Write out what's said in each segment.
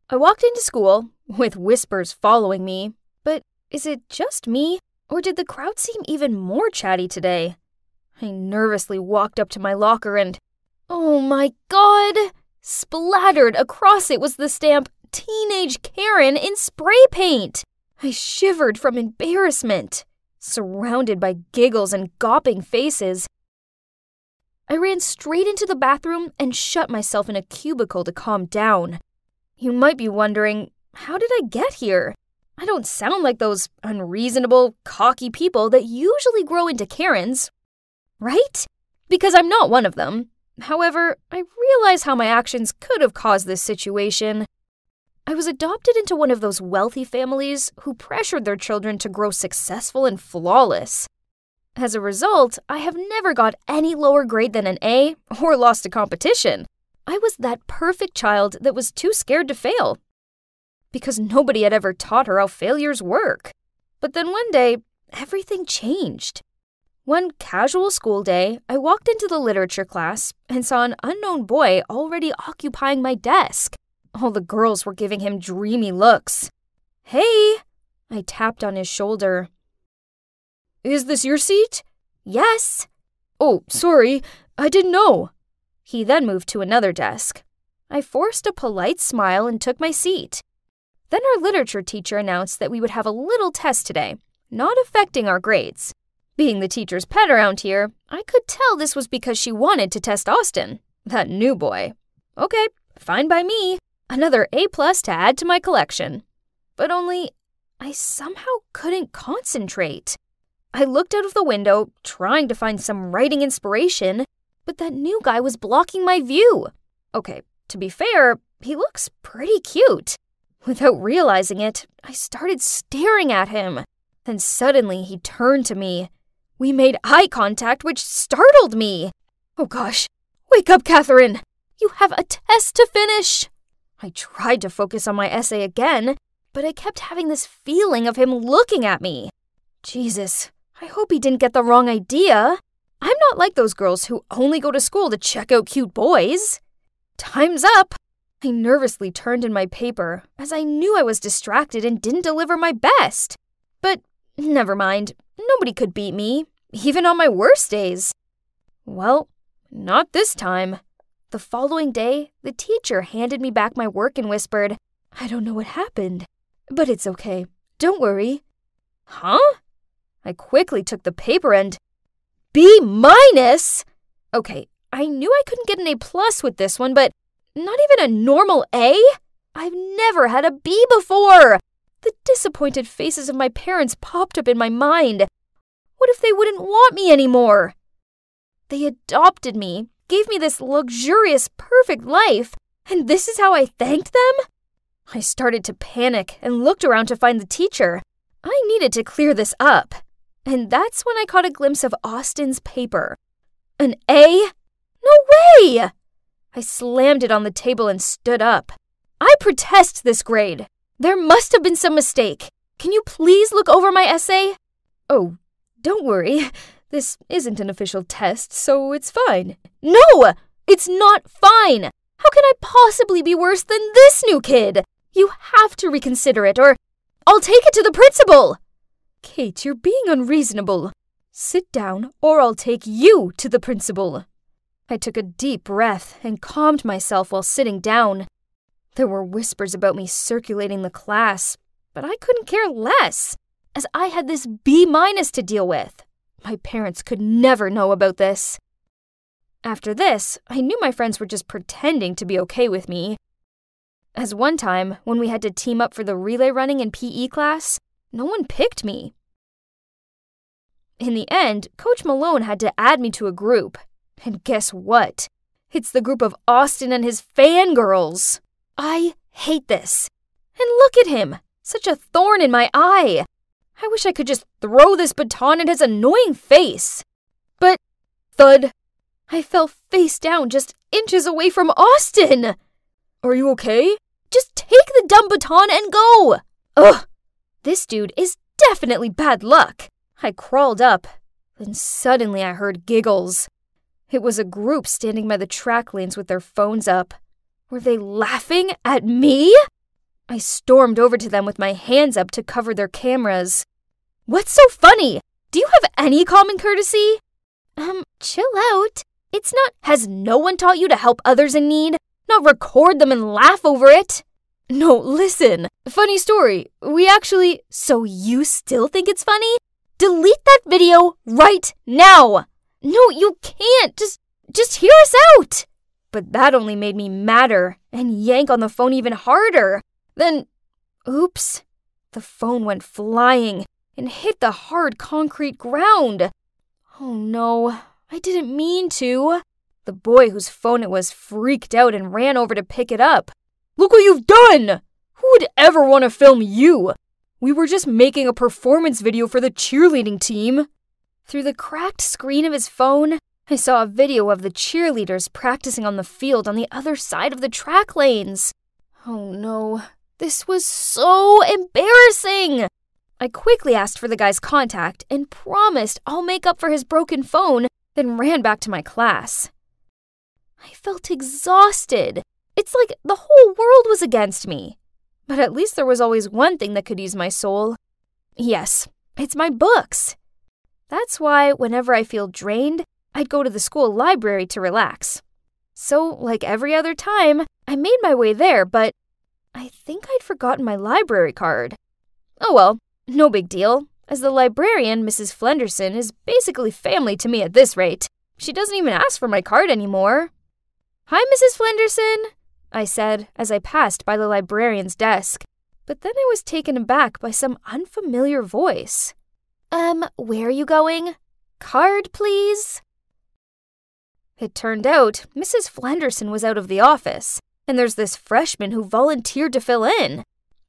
I walked into school, with whispers following me, but is it just me, or did the crowd seem even more chatty today? I nervously walked up to my locker and, oh my God! Splattered across it was the stamp, Teenage Karen in spray paint! I shivered from embarrassment, surrounded by giggles and gawping faces. I ran straight into the bathroom and shut myself in a cubicle to calm down. You might be wondering, how did I get here? I don't sound like those unreasonable, cocky people that usually grow into Karens, right? Because I'm not one of them. However, I realize how my actions could have caused this situation. I was adopted into one of those wealthy families who pressured their children to grow successful and flawless. As a result, I have never got any lower grade than an A or lost a competition. I was that perfect child that was too scared to fail, because nobody had ever taught her how failures work. But then one day, everything changed. One casual school day, I walked into the literature class and saw an unknown boy already occupying my desk. All the girls were giving him dreamy looks. "Hey!" I tapped on his shoulder. "Is this your seat?" "Yes." "Oh, sorry, I didn't know." He then moved to another desk. I forced a polite smile and took my seat. Then our literature teacher announced that we would have a little test today, not affecting our grades. Being the teacher's pet around here, I could tell this was because she wanted to test Austin, that new boy. Okay, fine by me. Another A+ to add to my collection. But only, I somehow couldn't concentrate. I looked out of the window, trying to find some writing inspiration, but that new guy was blocking my view. Okay, to be fair, he looks pretty cute. Without realizing it, I started staring at him. Then suddenly he turned to me. We made eye contact, which startled me. Oh gosh, wake up, Catherine! You have a test to finish! I tried to focus on my essay again, but I kept having this feeling of him looking at me. Jesus, I hope he didn't get the wrong idea. I'm not like those girls who only go to school to check out cute boys. Time's up! I nervously turned in my paper, as I knew I was distracted and didn't deliver my best. But never mind, nobody could beat me, even on my worst days. Well, not this time. The following day, the teacher handed me back my work and whispered, "I don't know what happened, but it's okay. Don't worry." Huh? I quickly took the paper and... B-? Okay, I knew I couldn't get an A+ with this one, but not even a normal A? I've never had a B before! The disappointed faces of my parents popped up in my mind. What if they wouldn't want me anymore? They adopted me, gave me this luxurious, perfect life, and this is how I thanked them? I started to panic and looked around to find the teacher. I needed to clear this up. And that's when I caught a glimpse of Austin's paper. An A? No way! I slammed it on the table and stood up. I protest this grade. There must have been some mistake. Can you please look over my essay? Oh, don't worry. This isn't an official test, so it's fine. No! It's not fine! How can I possibly be worse than this new kid? You have to reconsider it, or I'll take it to the principal! Kate, you're being unreasonable. Sit down, or I'll take you to the principal. I took a deep breath and calmed myself while sitting down. There were whispers about me circulating the class, but I couldn't care less, as I had this B- to deal with. My parents could never know about this. After this, I knew my friends were just pretending to be okay with me. As one time, when we had to team up for the relay running in PE class, no one picked me. In the end, Coach Malone had to add me to a group. And guess what? It's the group of Austin and his fangirls. I hate this. And look at him, such a thorn in my eye. I wish I could just throw this baton at his annoying face. But, thud, I fell face down just inches away from Austin. Are you okay? Just take the dumb baton and go. Ugh, this dude is definitely bad luck. I crawled up, then suddenly I heard giggles. It was a group standing by the track lanes with their phones up. Were they laughing at me? I stormed over to them with my hands up to cover their cameras. "What's so funny? Do you have any common courtesy?" Chill out. It's not, has no one taught you to help others in need? Not record them and laugh over it? No, listen. Funny story. So you still think it's funny? Delete that video right now. No, you can't. Just hear us out. But that only made me madder and yank on the phone even harder. Then, oops, the phone went flying and hit the hard concrete ground. Oh no, I didn't mean to. The boy whose phone it was freaked out and ran over to pick it up. "Look what you've done! Who would ever want to film you? We were just making a performance video for the cheerleading team." Through the cracked screen of his phone, I saw a video of the cheerleaders practicing on the field on the other side of the track lanes. Oh no, this was so embarrassing! I quickly asked for the guy's contact and promised I'll make up for his broken phone, then ran back to my class. I felt exhausted. It's like the whole world was against me. But at least there was always one thing that could ease my soul. Yes, it's my books. That's why whenever I feel drained, I'd go to the school library to relax. So, like every other time, I made my way there, but I think I'd forgotten my library card. Oh well, no big deal, as the librarian, Mrs. Flenderson, is basically family to me at this rate. She doesn't even ask for my card anymore. "Hi, Mrs. Flenderson," I said as I passed by the librarian's desk. But then I was taken aback by some unfamiliar voice. Where are you going? Card, please?" It turned out Mrs. Flenderson was out of the office, and there's this freshman who volunteered to fill in.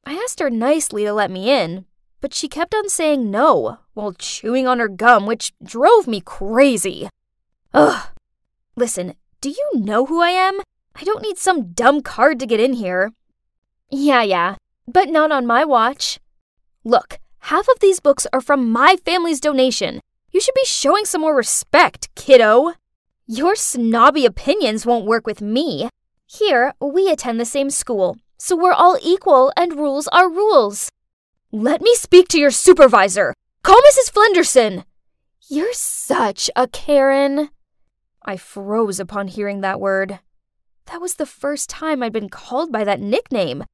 I asked her nicely to let me in, but she kept on saying no while chewing on her gum, which drove me crazy. Ugh. Listen, do you know who I am? I don't need some dumb card to get in here. Yeah, but not on my watch. Look, half of these books are from my family's donation. You should be showing some more respect, kiddo. Your snobby opinions won't work with me. Here, we attend the same school, so we're all equal and rules are rules. Let me speak to your supervisor. Call Mrs. Flenderson. You're such a Karen. I froze upon hearing that word. That was the first time I'd been called by that nickname,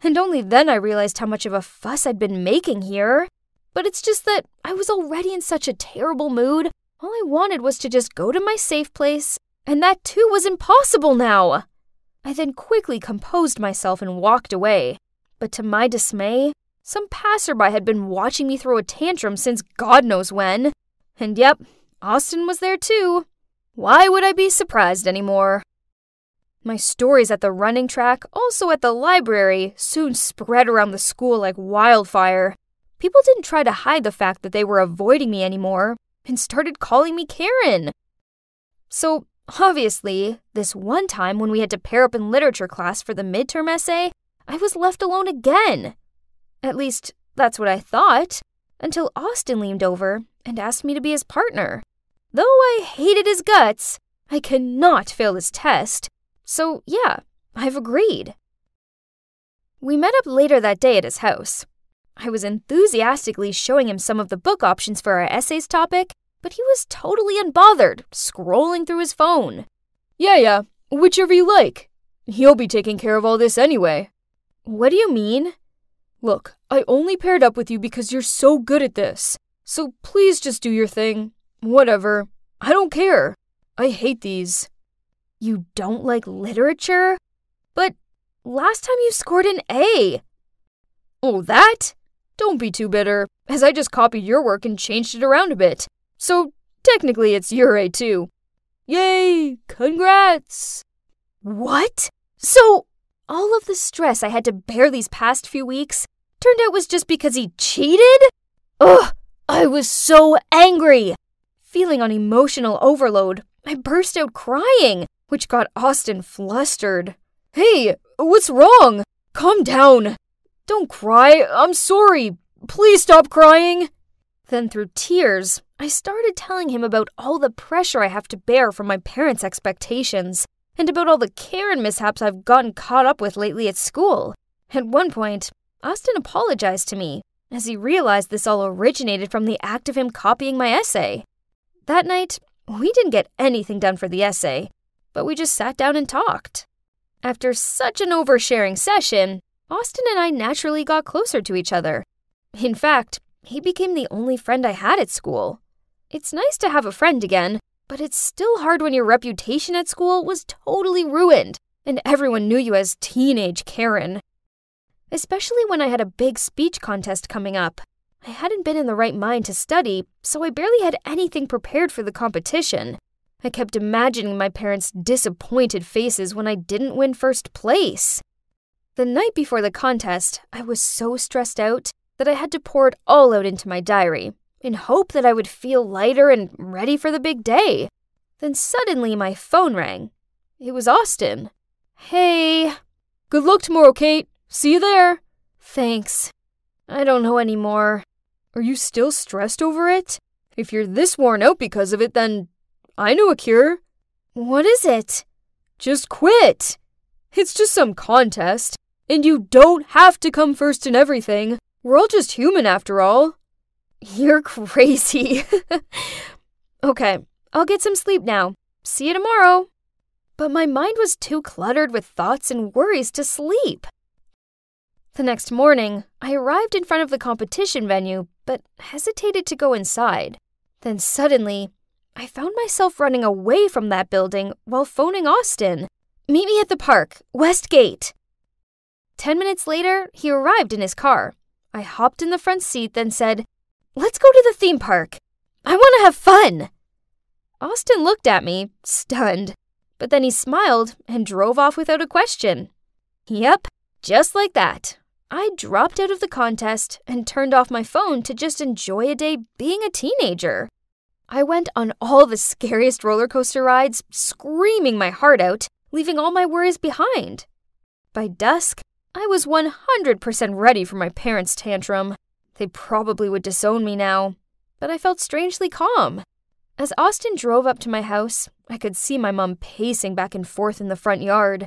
and only then I realized how much of a fuss I'd been making here. But it's just that I was already in such a terrible mood. All I wanted was to just go to my safe place, and that too was impossible now. I then quickly composed myself and walked away. But to my dismay, some passerby had been watching me throw a tantrum since God knows when. And yep, Austin was there too. Why would I be surprised anymore? My stories at the running track, also at the library, soon spread around the school like wildfire. People didn't try to hide the fact that they were avoiding me anymore and started calling me Karen. So, obviously, this one time when we had to pair up in literature class for the midterm essay, I was left alone again. At least, that's what I thought, until Austin leaned over and asked me to be his partner. Though I hated his guts, I cannot fail this test. So, yeah, I've agreed. We met up later that day at his house. I was enthusiastically showing him some of the book options for our essays topic, but he was totally unbothered, scrolling through his phone. Yeah, whichever you like. He'll be taking care of all this anyway. What do you mean? Look, I only paired up with you because you're so good at this. So please just do your thing. Whatever. I don't care. I hate these. You don't like literature? But last time you scored an A. Oh, that? Don't be too bitter, as I just copied your work and changed it around a bit. So technically it's your A too. Yay! Congrats! What? So all of the stress I had to bear these past few weeks turned out was just because he cheated? Ugh! I was so angry! Feeling on emotional overload, I burst out crying, which got Austin flustered. Hey, what's wrong? Calm down. Don't cry, I'm sorry. Please stop crying. Then through tears, I started telling him about all the pressure I have to bear from my parents' expectations, and about all the Karen mishaps I've gotten caught up with lately at school. At one point, Austin apologized to me, as he realized this all originated from the act of him copying my essay. That night, we didn't get anything done for the essay, but we just sat down and talked. After such an oversharing session, Austin and I naturally got closer to each other. In fact, he became the only friend I had at school. It's nice to have a friend again, but it's still hard when your reputation at school was totally ruined and everyone knew you as teenage Karen. Especially when I had a big speech contest coming up. I hadn't been in the right mind to study, so I barely had anything prepared for the competition. I kept imagining my parents' disappointed faces when I didn't win first place. The night before the contest, I was so stressed out that I had to pour it all out into my diary, in hope that I would feel lighter and ready for the big day. Then suddenly my phone rang. It was Austin. Hey. Good luck tomorrow, Kate. See you there. Thanks. I don't know anymore. Are you still stressed over it? If you're this worn out because of it, then I know a cure. What is it? Just quit. It's just some contest, and you don't have to come first in everything. We're all just human after all. You're crazy. Okay, I'll get some sleep now. See you tomorrow. But my mind was too cluttered with thoughts and worries to sleep. The next morning, I arrived in front of the competition venue, but hesitated to go inside. Then suddenly, I found myself running away from that building while phoning Austin. Meet me at the park, West Gate. 10 minutes later, he arrived in his car. I hopped in the front seat, then said, Let's go to the theme park. I want to have fun. Austin looked at me, stunned, but then he smiled and drove off without a question. Yep, just like that. I dropped out of the contest and turned off my phone to just enjoy a day being a teenager. I went on all the scariest roller coaster rides, screaming my heart out, leaving all my worries behind. By dusk, I was 100% ready for my parents' tantrum. They probably would disown me now, but I felt strangely calm. As Austin drove up to my house, I could see my mom pacing back and forth in the front yard.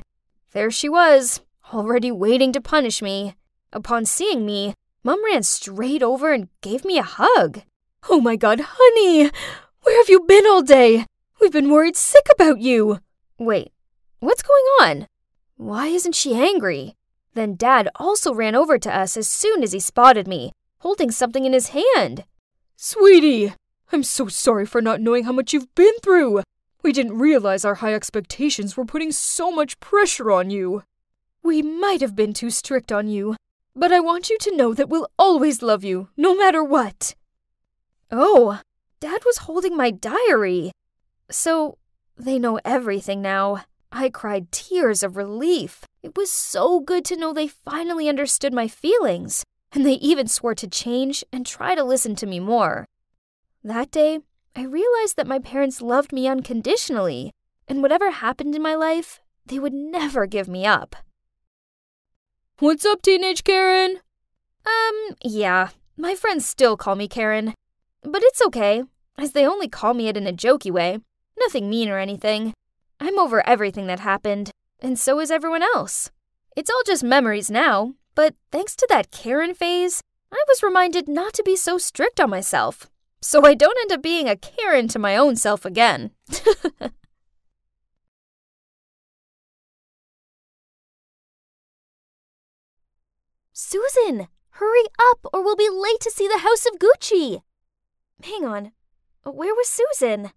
There she was, already waiting to punish me. Upon seeing me, Mom ran straight over and gave me a hug. Oh my God, honey! Where have you been all day? We've been worried sick about you. Wait, what's going on? Why isn't she angry? Then Dad also ran over to us as soon as he spotted me, holding something in his hand. Sweetie, I'm so sorry for not knowing how much you've been through. We didn't realize our high expectations were putting so much pressure on you. We might have been too strict on you, but I want you to know that we'll always love you, no matter what. Oh, Dad was holding my diary. So, they know everything now. I cried tears of relief. It was so good to know they finally understood my feelings, and they even swore to change and try to listen to me more. That day, I realized that my parents loved me unconditionally, and whatever happened in my life, they would never give me up. What's up, teenage Karen? Yeah, my friends still call me Karen. But it's okay, as they only call me it in a jokey way. Nothing mean or anything. I'm over everything that happened, and so is everyone else. It's all just memories now, but thanks to that Karen phase, I was reminded not to be so strict on myself, so I don't end up being a Karen to my own self again. Susan, hurry up or we'll be late to see the House of Gucci. Hang on, where was Susan?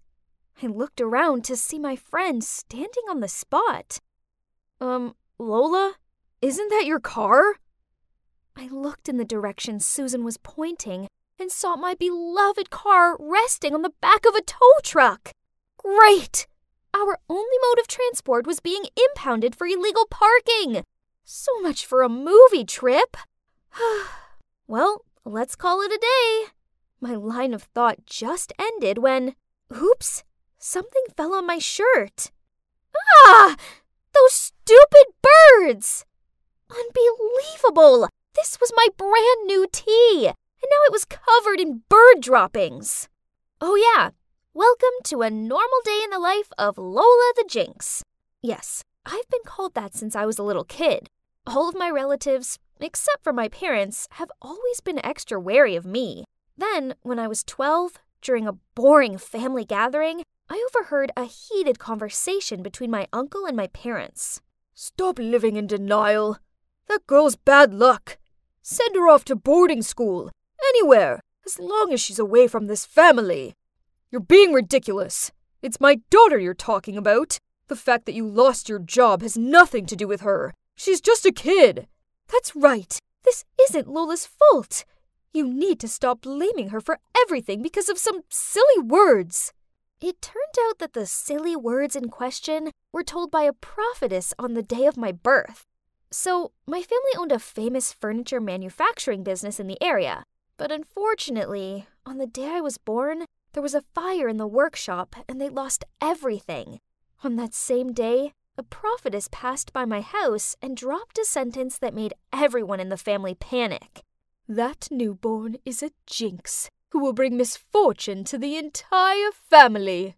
I looked around to see my friend standing on the spot. Lola, isn't that your car? I looked in the direction Susan was pointing and saw my beloved car resting on the back of a tow truck. Great! Our only mode of transport was being impounded for illegal parking. So much for a movie trip. Well, let's call it a day. My line of thought just ended when, oops, something fell on my shirt. Ah! Those stupid birds! Unbelievable! This was my brand new tee, and now it was covered in bird droppings. Oh yeah, welcome to a normal day in the life of Lola the Jinx. Yes, I've been called that since I was a little kid. All of my relatives, except for my parents, have always been extra wary of me. Then, when I was 12, during a boring family gathering, I overheard a heated conversation between my uncle and my parents. "Stop living in denial. That girl's bad luck. Send her off to boarding school. Anywhere, as long as she's away from this family." "You're being ridiculous. It's my daughter you're talking about. The fact that you lost your job has nothing to do with her. She's just a kid." "That's right. This isn't Lola's fault. You need to stop blaming her for everything because of some silly words." It turned out that the silly words in question were told by a prophetess on the day of my birth. So, my family owned a famous furniture manufacturing business in the area. But unfortunately, on the day I was born, there was a fire in the workshop and they lost everything. On that same day, a prophetess passed by my house and dropped a sentence that made everyone in the family panic. "That newborn is a jinx who will bring misfortune to the entire family."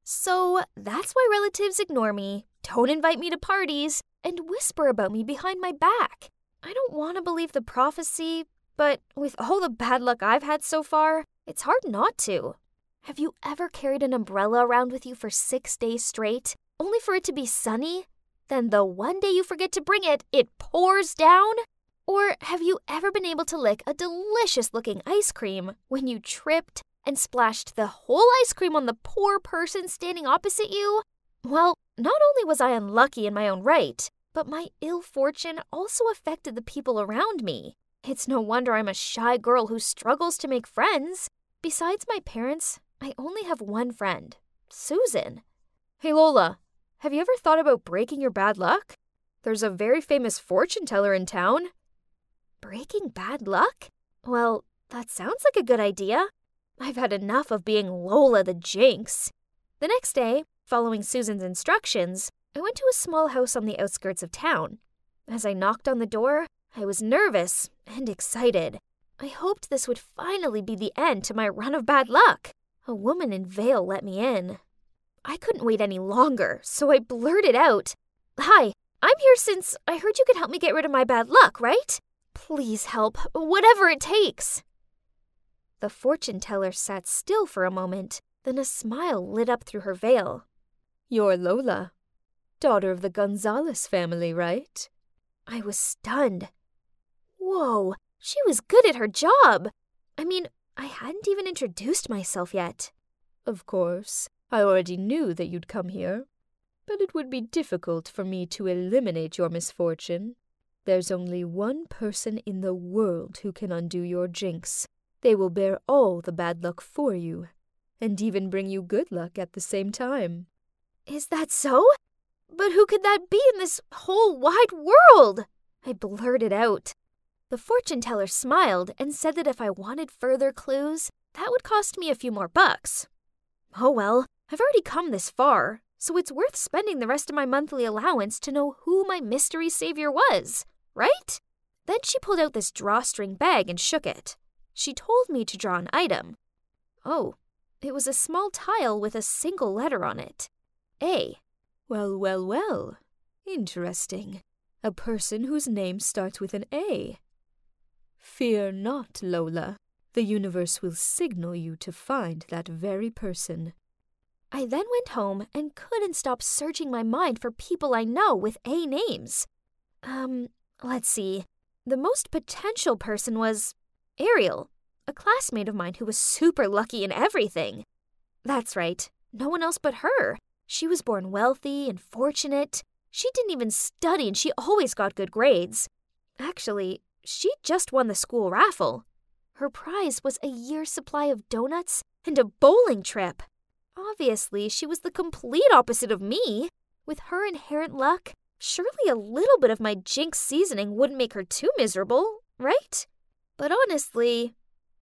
So that's why relatives ignore me, don't invite me to parties, and whisper about me behind my back. I don't want to believe the prophecy, but with all the bad luck I've had so far, it's hard not to. Have you ever carried an umbrella around with you for 6 days straight, only for it to be sunny? Then the one day you forget to bring it, it pours down? Or have you ever been able to lick a delicious-looking ice cream when you tripped and splashed the whole ice cream on the poor person standing opposite you? Well, not only was I unlucky in my own right, but my ill fortune also affected the people around me. It's no wonder I'm a shy girl who struggles to make friends. Besides my parents, I only have one friend, Susan. "Hey Lola, have you ever thought about breaking your bad luck? There's a very famous fortune teller in town." Breaking bad luck? Well, that sounds like a good idea. I've had enough of being Lola the Jinx. The next day, following Susan's instructions, I went to a small house on the outskirts of town. As I knocked on the door, I was nervous and excited. I hoped this would finally be the end to my run of bad luck. A woman in veil let me in. I couldn't wait any longer, so I blurted out, "Hi, I'm here since I heard you could help me get rid of my bad luck, right? Please help, whatever it takes." The fortune teller sat still for a moment, then a smile lit up through her veil. "You're Lola, daughter of the Gonzalez family, right?" I was stunned. Whoa, she was good at her job. I mean, I hadn't even introduced myself yet. "Of course, I already knew that you'd come here, but it would be difficult for me to eliminate your misfortune. There's only one person in the world who can undo your jinx. They will bear all the bad luck for you, and even bring you good luck at the same time." "Is that so? But who could that be in this whole wide world?" I blurted out. The fortune teller smiled and said that if I wanted further clues, that would cost me a few more bucks. Oh well, I've already come this far, so it's worth spending the rest of my monthly allowance to know who my mystery savior was, right? Then she pulled out this drawstring bag and shook it. She told me to draw an item. Oh, it was a small tile with a single letter on it. A. Well, well, well. Interesting. A person whose name starts with an A. Fear not, Lola. The universe will signal you to find that very person. I then went home and couldn't stop searching my mind for people I know with A names. Let's see. The most potential person was Ariel, a classmate of mine who was super lucky in everything. That's right, no one else but her. She was born wealthy and fortunate. She didn't even study and she always got good grades. Actually, she just won the school raffle. Her prize was a year's supply of donuts and a bowling trip. Obviously, she was the complete opposite of me. With her inherent luck, surely a little bit of my jinx seasoning wouldn't make her too miserable, right? But honestly,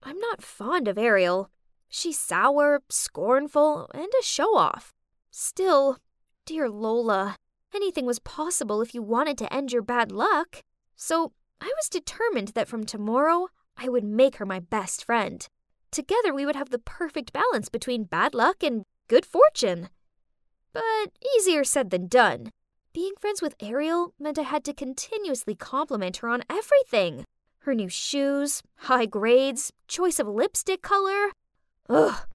I'm not fond of Ariel. She's sour, scornful, and a show-off. Still, dear Lola, anything was possible if you wanted to end your bad luck. So I was determined that from tomorrow, I would make her my best friend. Together we would have the perfect balance between bad luck and good fortune. But easier said than done. being friends with Ariel meant I had to continuously compliment her on everything. Her new shoes, high grades, choice of lipstick color. Ugh.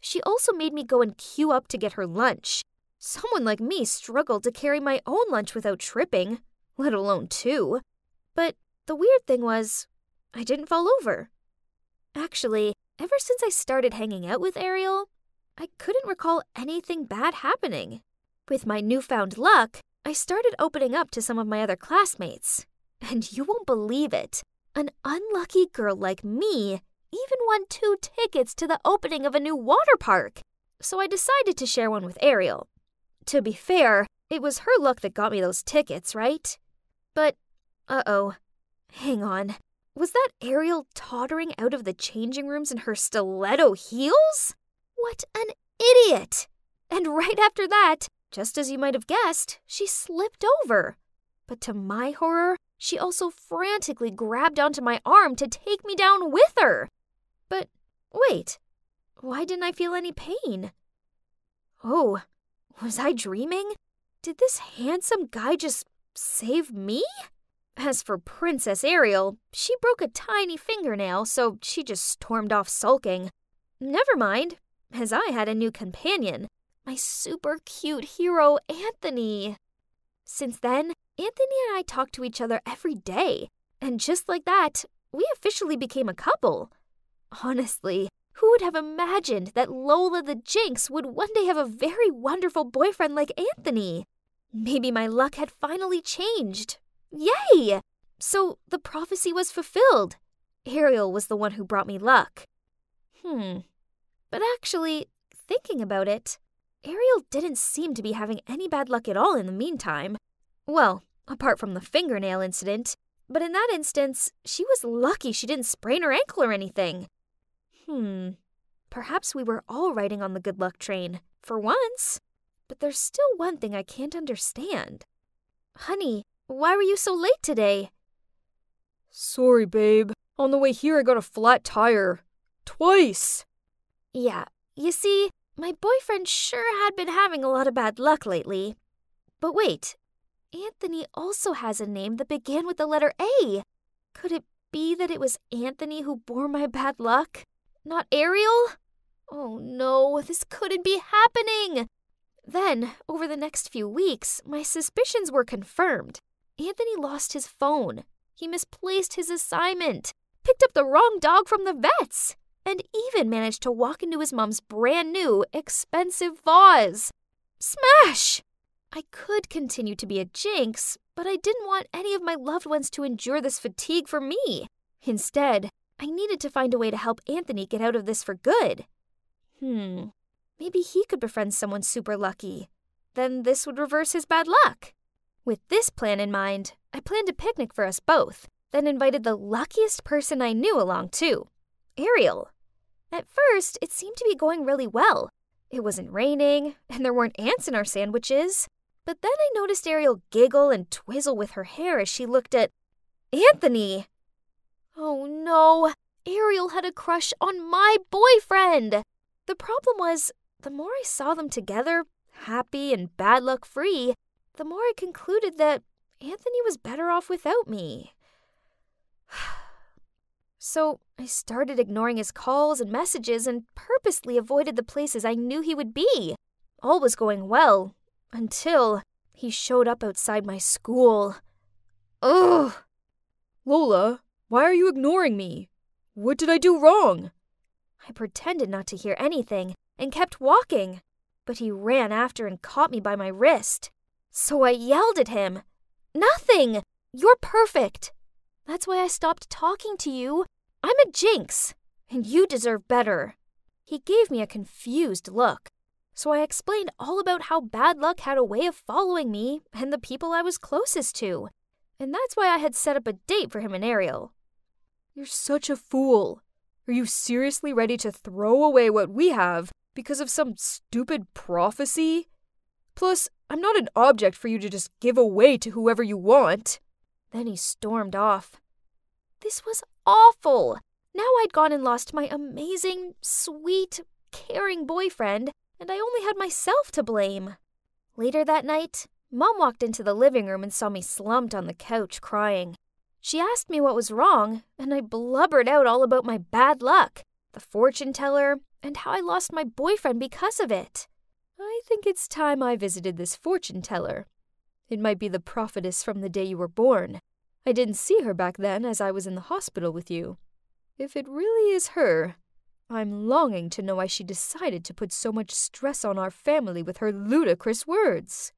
She also made me go and queue up to get her lunch. Someone like me struggled to carry my own lunch without tripping, let alone two. But the weird thing was, I didn't fall over. Actually, ever since I started hanging out with Ariel, I couldn't recall anything bad happening. With my newfound luck, I started opening up to some of my other classmates. And you won't believe it, an unlucky girl like me even won 2 tickets to the opening of a new water park. So I decided to share one with Ariel. To be fair, it was her luck that got me those tickets, right? But, uh-oh. Hang on. Was that Ariel tottering out of the changing rooms in her stiletto heels? What an idiot! And right after that, just as you might have guessed, she slipped over. But to my horror, she also frantically grabbed onto my arm to take me down with her. But wait, why didn't I feel any pain? Oh, was I dreaming? Did this handsome guy just save me? As for Princess Ariel, she broke a tiny fingernail, so she just stormed off sulking. Never mind, as I had a new companion, my super cute hero, Anthony. Since then, Anthony and I talked to each other every day, and just like that, we officially became a couple. Honestly, who would have imagined that Lola the Jinx would one day have a very wonderful boyfriend like Anthony? Maybe my luck had finally changed. Yay! So the prophecy was fulfilled. Ariel was the one who brought me luck. But actually, thinking about it, Ariel didn't seem to be having any bad luck at all in the meantime. Well, apart from the fingernail incident, but in that instance, she was lucky she didn't sprain her ankle or anything. Perhaps we were all riding on the good luck train, for once. But there's still one thing I can't understand. Honey, why were you so late today? Sorry, babe. On the way here, I got a flat tire. Twice! Yeah, you see, my boyfriend sure had been having a lot of bad luck lately. But wait, Anthony also has a name that began with the letter A. Could it be that it was Anthony who bore my bad luck? Not Ariel? Oh no, this couldn't be happening! Then, over the next few weeks, my suspicions were confirmed. Anthony lost his phone. He misplaced his assignment, picked up the wrong dog from the vet's, and even managed to walk into his mom's brand new, expensive vase. Smash! I could continue to be a jinx, but I didn't want any of my loved ones to endure this fatigue for me. Instead, I needed to find a way to help Anthony get out of this for good. Maybe he could befriend someone super lucky. Then this would reverse his bad luck. With this plan in mind, I planned a picnic for us both, then invited the luckiest person I knew along too, Ariel. At first, it seemed to be going really well. It wasn't raining, and there weren't ants in our sandwiches. But then I noticed Ariel giggle and twizzle with her hair as she looked at Anthony. Oh no, Ariel had a crush on my boyfriend. The problem was, the more I saw them together, happy and bad luck free, the more I concluded that Anthony was better off without me. So I started ignoring his calls and messages and purposely avoided the places I knew he would be. All was going well, until he showed up outside my school. Ugh! Lola, why are you ignoring me? What did I do wrong? I pretended not to hear anything and kept walking, but he ran after and caught me by my wrist. So I yelled at him, "Nothing! You're perfect! That's why I stopped talking to you. I'm a jinx, and you deserve better." He gave me a confused look, so I explained all about how bad luck had a way of following me and the people I was closest to, and that's why I had set up a date for him and Ariel. You're such a fool. Are you seriously ready to throw away what we have because of some stupid prophecy? Plus, I'm not an object for you to just give away to whoever you want. Then he stormed off. This was awful. Now I'd gone and lost my amazing, sweet, caring boyfriend, and I only had myself to blame. Later that night, Mom walked into the living room and saw me slumped on the couch crying. She asked me what was wrong, and I blubbered out all about my bad luck, the fortune teller, and how I lost my boyfriend because of it. I think it's time I visited this fortune teller. It might be the prophetess from the day you were born. I didn't see her back then as I was in the hospital with you. If it really is her, I'm longing to know why she decided to put so much stress on our family with her ludicrous words.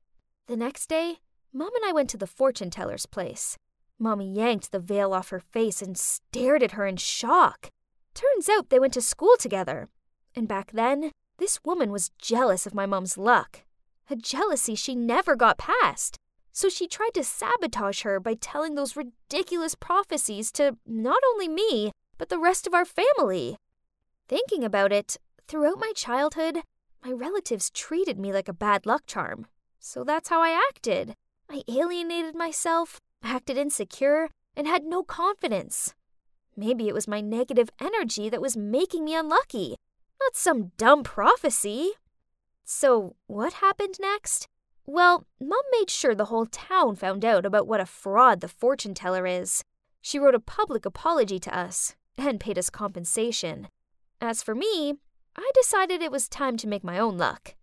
The next day, Mom and I went to the fortune teller's place. Mommy yanked the veil off her face and stared at her in shock. Turns out they went to school together. And back then, this woman was jealous of my mom's luck. A jealousy she never got past. So she tried to sabotage her by telling those ridiculous prophecies to not only me, but the rest of our family. Thinking about it, throughout my childhood, my relatives treated me like a bad luck charm. So that's how I acted. I alienated myself, acted insecure, and had no confidence. Maybe it was my negative energy that was making me unlucky, not some dumb prophecy. So what happened next? Well, Mom made sure the whole town found out about what a fraud the fortune teller is. She wrote a public apology to us and paid us compensation. As for me, I decided it was time to make my own luck.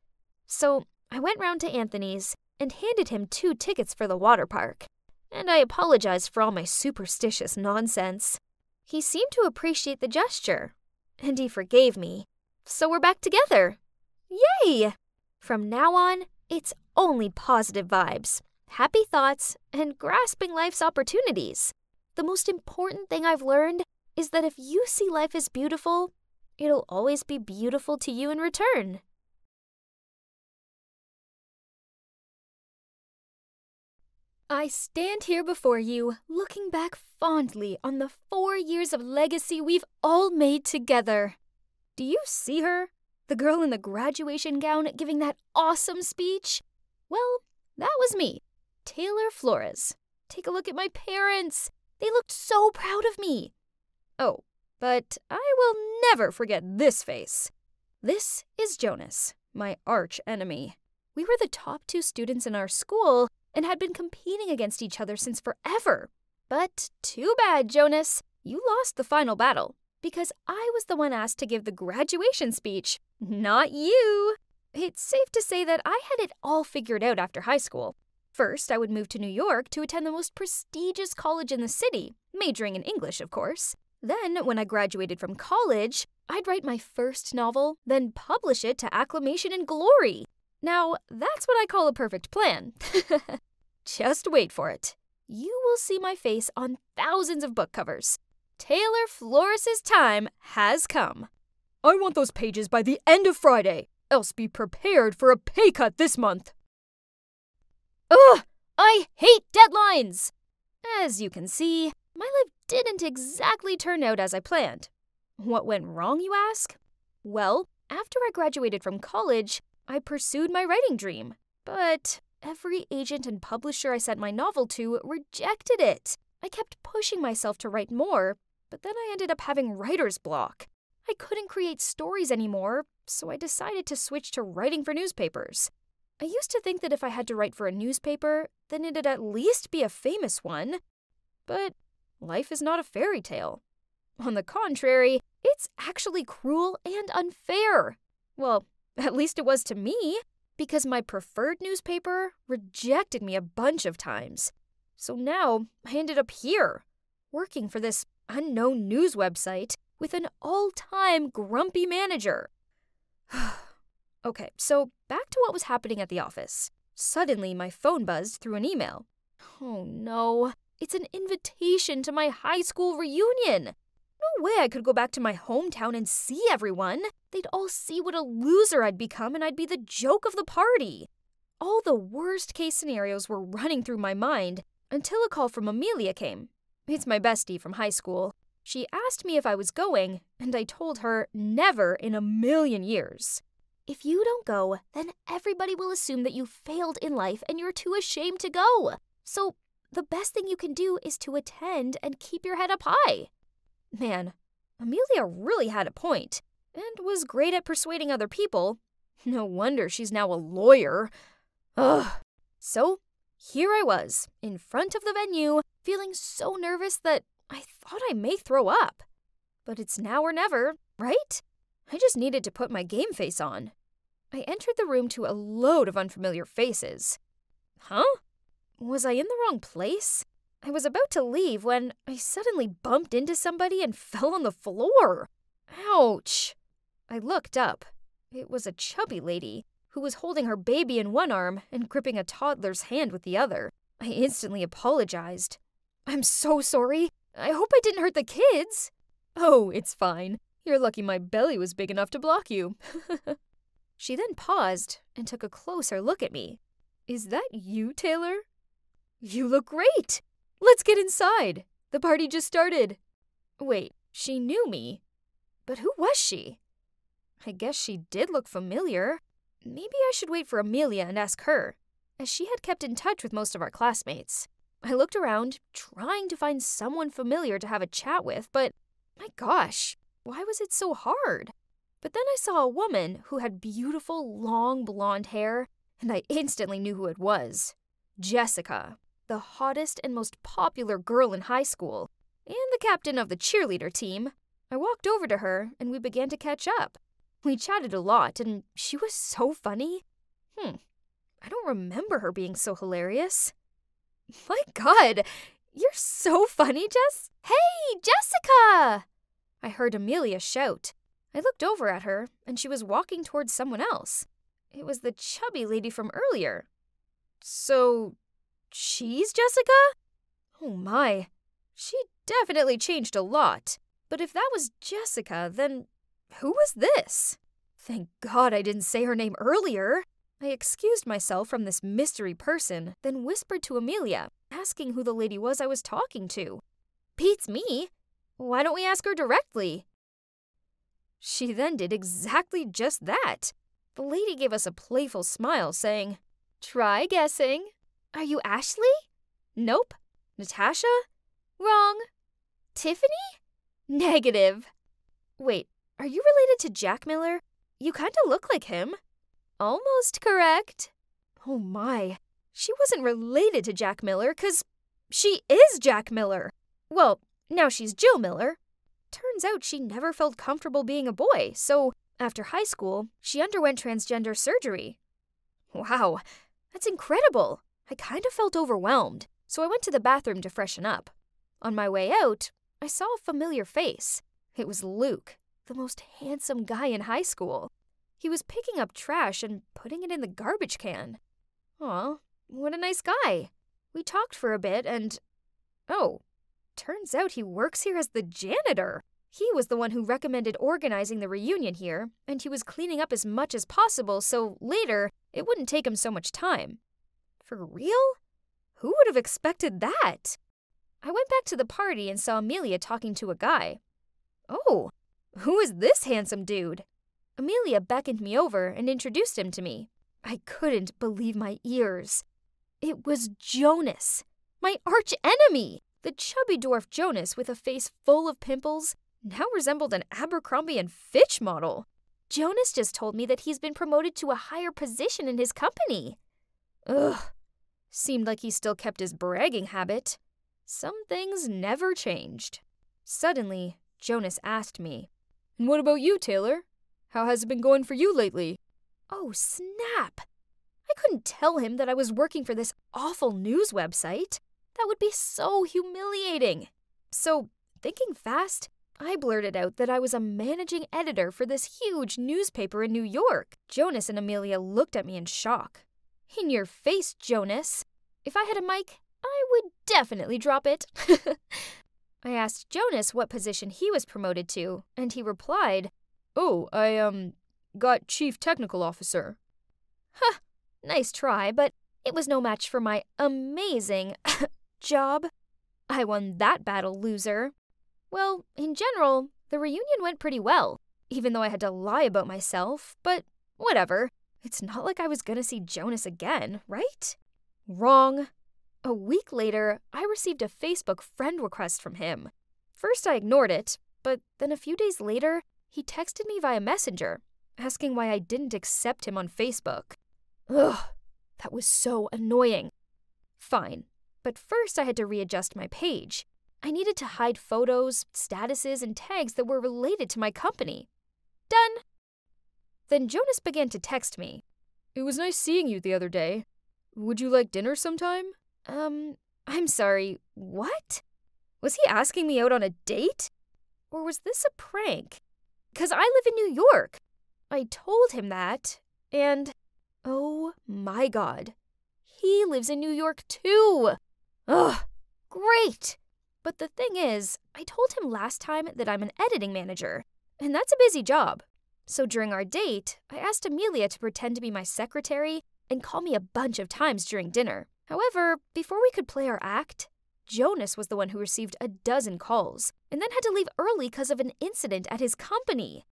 So I went round to Anthony's and handed him 2 tickets for the water park, and I apologized for all my superstitious nonsense. He seemed to appreciate the gesture, and he forgave me. So we're back together. Yay! From now on, it's only positive vibes, happy thoughts, and grasping life's opportunities. The most important thing I've learned is that if you see life as beautiful, it'll always be beautiful to you in return. I stand here before you, looking back fondly on the 4 years of legacy we've all made together. Do you see her? The girl in the graduation gown giving that awesome speech? Well, that was me, Taylor Flores. Take a look at my parents. They looked so proud of me. Oh, but I will never forget this face. This is Jonas, my arch enemy. We were the top 2 students in our school and had been competing against each other since forever. But too bad, Jonas. You lost the final battle, because I was the one asked to give the graduation speech, not you. It's safe to say that I had it all figured out after high school. First, I would move to New York to attend the most prestigious college in the city, majoring in English, of course. Then, when I graduated from college, I'd write my first novel, then publish it to acclamation and glory. Now, that's what I call a perfect plan. Just wait for it. You will see my face on thousands of book covers. Taylor Flores' time has come. I want those pages by the end of Friday, else be prepared for a pay cut this month. Ugh! I hate deadlines! As you can see, my life didn't exactly turn out as I planned. What went wrong, you ask? Well, after I graduated from college, I pursued my writing dream. But every agent and publisher I sent my novel to rejected it. I kept pushing myself to write more, but then I ended up having writer's block. I couldn't create stories anymore, so I decided to switch to writing for newspapers. I used to think that if I had to write for a newspaper, then it'd at least be a famous one. But life is not a fairy tale. On the contrary, it's actually cruel and unfair. Well, at least it was to me, because my preferred newspaper rejected me a bunch of times. So now I ended up here, working for this unknown news website with an all-time grumpy manager. Okay, so back to what was happening at the office. Suddenly, my phone buzzed through an email. Oh no, it's an invitation to my high school reunion. No way I could go back to my hometown and see everyone. They'd all see what a loser I'd become and I'd be the joke of the party. All the worst-case scenarios were running through my mind until a call from Amelia came. It's my bestie from high school. She asked me if I was going, and I told her never in a million years. If you don't go, then everybody will assume that you failed in life and you're too ashamed to go. So the best thing you can do is to attend and keep your head up high. Man, Amelia really had a point, and was great at persuading other people. No wonder she's now a lawyer. Ugh. So, here I was, in front of the venue, feeling so nervous that I thought I may throw up. But it's now or never, right? I just needed to put my game face on. I entered the room to a load of unfamiliar faces. Huh? Was I in the wrong place? I was about to leave when I suddenly bumped into somebody and fell on the floor. Ouch! I looked up. It was a chubby lady who was holding her baby in one arm and gripping a toddler's hand with the other. I instantly apologized. I'm so sorry. I hope I didn't hurt the kids. Oh, it's fine. You're lucky my belly was big enough to block you. She then paused and took a closer look at me. Is that you, Taylor? You look great. Let's get inside. The party just started. Wait, she knew me. But who was she? I guess she did look familiar. Maybe I should wait for Amelia and ask her, as she had kept in touch with most of our classmates. I looked around, trying to find someone familiar to have a chat with, but my gosh, why was it so hard? But then I saw a woman who had beautiful, long blonde hair, and I instantly knew who it was. Jessica, the hottest and most popular girl in high school, and the captain of the cheerleader team. I walked over to her, and we began to catch up. We chatted a lot, and she was so funny. I don't remember her being so hilarious. My God, you're so funny, Jess. Hey, Jessica! I heard Amelia shout. I looked over at her, and she was walking towards someone else. It was the chubby lady from earlier. So, she's Jessica? Oh my, she definitely changed a lot. But if that was Jessica, then who was this? Thank God I didn't say her name earlier. I excused myself from this mystery person, then whispered to Amelia, asking who the lady was I was talking to. Beats me. Why don't we ask her directly? She then did exactly just that. The lady gave us a playful smile, saying, Try guessing. Are you Ashley? Nope. Natasha? Wrong. Tiffany? Negative. Wait, are you related to Jack Miller? You kinda look like him. Almost correct. Oh my, she wasn't related to Jack Miller, 'cause she is Jack Miller. Well, now she's Jill Miller. Turns out she never felt comfortable being a boy, so after high school, she underwent transgender surgery. Wow, that's incredible. I kind of felt overwhelmed, so I went to the bathroom to freshen up. On my way out, I saw a familiar face. It was Luke, the most handsome guy in high school. He was picking up trash and putting it in the garbage can. Aw, what a nice guy. We talked for a bit and... Oh, turns out he works here as the janitor. He was the one who recommended organizing the reunion here, and he was cleaning up as much as possible so later it wouldn't take him so much time. For real? Who would have expected that? I went back to the party and saw Amelia talking to a guy. Oh, who is this handsome dude? Amelia beckoned me over and introduced him to me. I couldn't believe my ears. It was Jonas, my arch enemy. The chubby dwarf Jonas with a face full of pimples now resembled an Abercrombie & Fitch model. Jonas just told me that he's been promoted to a higher position in his company. Ugh, seemed like he still kept his bragging habit. Some things never changed. Suddenly, Jonas asked me, And what about you, Taylor? How has it been going for you lately? Oh, snap! I couldn't tell him that I was working for this awful news website. That would be so humiliating. So, thinking fast, I blurted out that I was a managing editor for this huge newspaper in New York. Jonas and Amelia looked at me in shock. In your face, Jonas. If I had a mic, I would definitely drop it. I asked Jonas what position he was promoted to, and he replied, Oh, I, got Chief Technical Officer. Huh, nice try, but it was no match for my amazing job. I won that battle, loser. Well, in general, the reunion went pretty well, even though I had to lie about myself, but whatever. It's not like I was gonna see Jonas again, right? Wrong. A week later, I received a Facebook friend request from him. First I ignored it, but then a few days later, he texted me via Messenger, asking why I didn't accept him on Facebook. Ugh, That was so annoying. Fine, but first I had to readjust my page. I needed to hide photos, statuses, and tags that were related to my company. Done. Then Jonas began to text me. It was nice seeing you the other day. Would you like dinner sometime? I'm sorry, what? Was he asking me out on a date? Or was this a prank? 'Cause I live in New York. I told him that, and oh my God, he lives in New York too. Ugh, great. But the thing is, I told him last time that I'm an editing manager, and that's a busy job. So during our date, I asked Amelia to pretend to be my secretary and call me a bunch of times during dinner. However, before we could play our act, Jonas was the one who received a dozen calls and then had to leave early because of an incident at his company.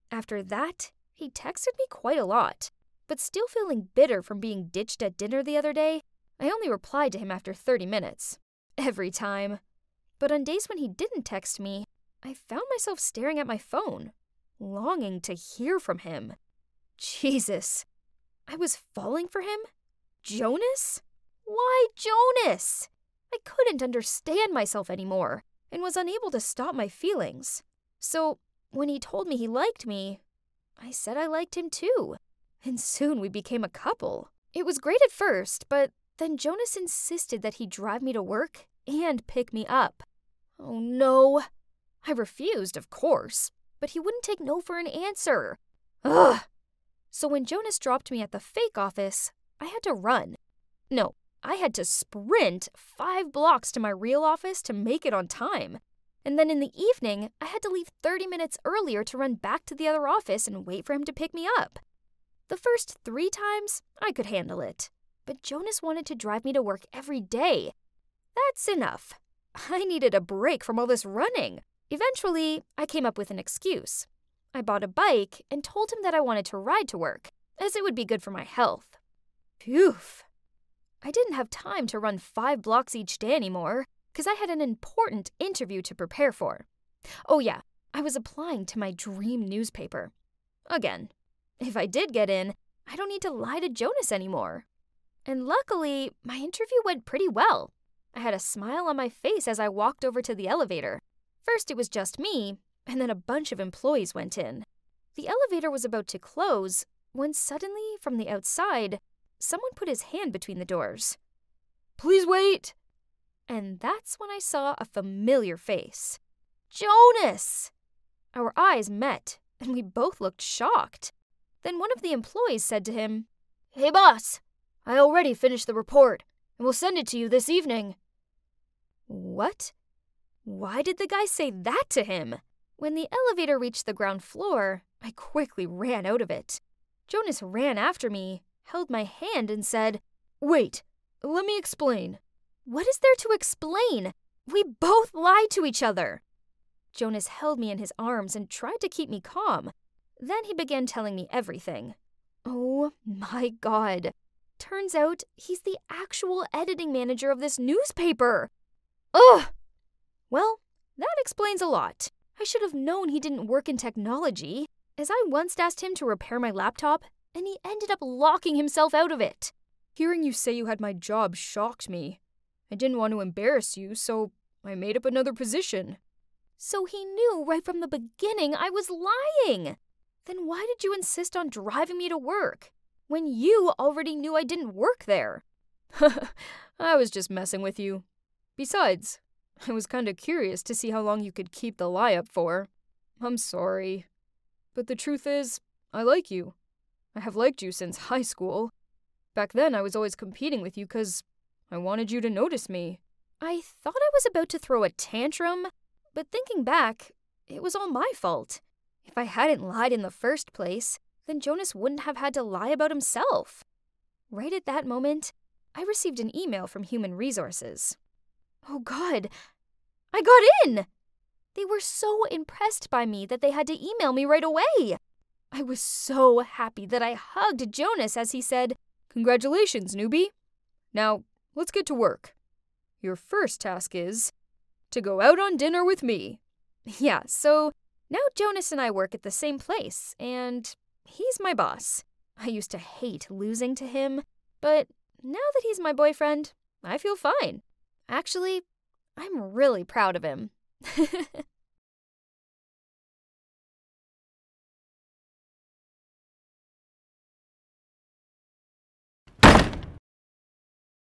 After that, he texted me quite a lot, but still feeling bitter from being ditched at dinner the other day, I only replied to him after 30 minutes. Every time. But on days when he didn't text me, I found myself staring at my phone, longing to hear from him. Jesus. I was falling for him? Jonas? Why Jonas? I couldn't understand myself anymore and was unable to stop my feelings. So, when he told me he liked me, I said I liked him too. And soon we became a couple. It was great at first, but then Jonas insisted that he drive me to work and pick me up. Oh no. I refused, of course, but he wouldn't take no for an answer. Ugh. So when Jonas dropped me at the fake office, I had to run. No, I had to sprint 5 blocks to my real office to make it on time. And then in the evening, I had to leave 30 minutes earlier to run back to the other office and wait for him to pick me up. The first 3 times, I could handle it. But Jonas wanted to drive me to work every day. That's enough. I needed a break from all this running. Eventually, I came up with an excuse. I bought a bike and told him that I wanted to ride to work, as it would be good for my health. Phew. I didn't have time to run 5 blocks each day anymore, because I had an important interview to prepare for. Oh yeah, I was applying to my dream newspaper. Again, if I did get in, I don't need to lie to Jonas anymore. And luckily, my interview went pretty well. I had a smile on my face as I walked over to the elevator. First it was just me, and then a bunch of employees went in. The elevator was about to close when suddenly, from the outside, someone put his hand between the doors. Please wait! And that's when I saw a familiar face. Jonas! Our eyes met, and we both looked shocked. Then one of the employees said to him, Hey boss, I already finished the report, and will send it to you this evening. What? Why did the guy say that to him? When the elevator reached the ground floor, I quickly ran out of it. Jonas ran after me, held my hand, and said, Wait, let me explain. What is there to explain? We both lied to each other. Jonas held me in his arms and tried to keep me calm. Then he began telling me everything. Oh my God. Turns out he's the actual editing manager of this newspaper. Ugh! Well, that explains a lot. I should have known he didn't work in technology, as I once asked him to repair my laptop, and he ended up locking himself out of it. Hearing you say you had my job shocked me. I didn't want to embarrass you, so I made up another position. So he knew right from the beginning I was lying. Then why did you insist on driving me to work, when you already knew I didn't work there? I was just messing with you. Besides, I was kinda curious to see how long you could keep the lie up for. I'm sorry. But the truth is, I like you. I have liked you since high school. Back then, I was always competing with you because I wanted you to notice me. I thought I was about to throw a tantrum, but thinking back, it was all my fault. If I hadn't lied in the first place, then Jonas wouldn't have had to lie about himself. Right at that moment, I received an email from Human Resources. Oh God, I got in! They were so impressed by me that they had to email me right away. I was so happy that I hugged Jonas as he said, Congratulations, newbie. Now, let's get to work. Your first task is to go out on dinner with me. Yeah, so now Jonas and I work at the same place, and he's my boss. I used to hate losing to him, But now that he's my boyfriend, I feel fine. Actually, I'm really proud of him.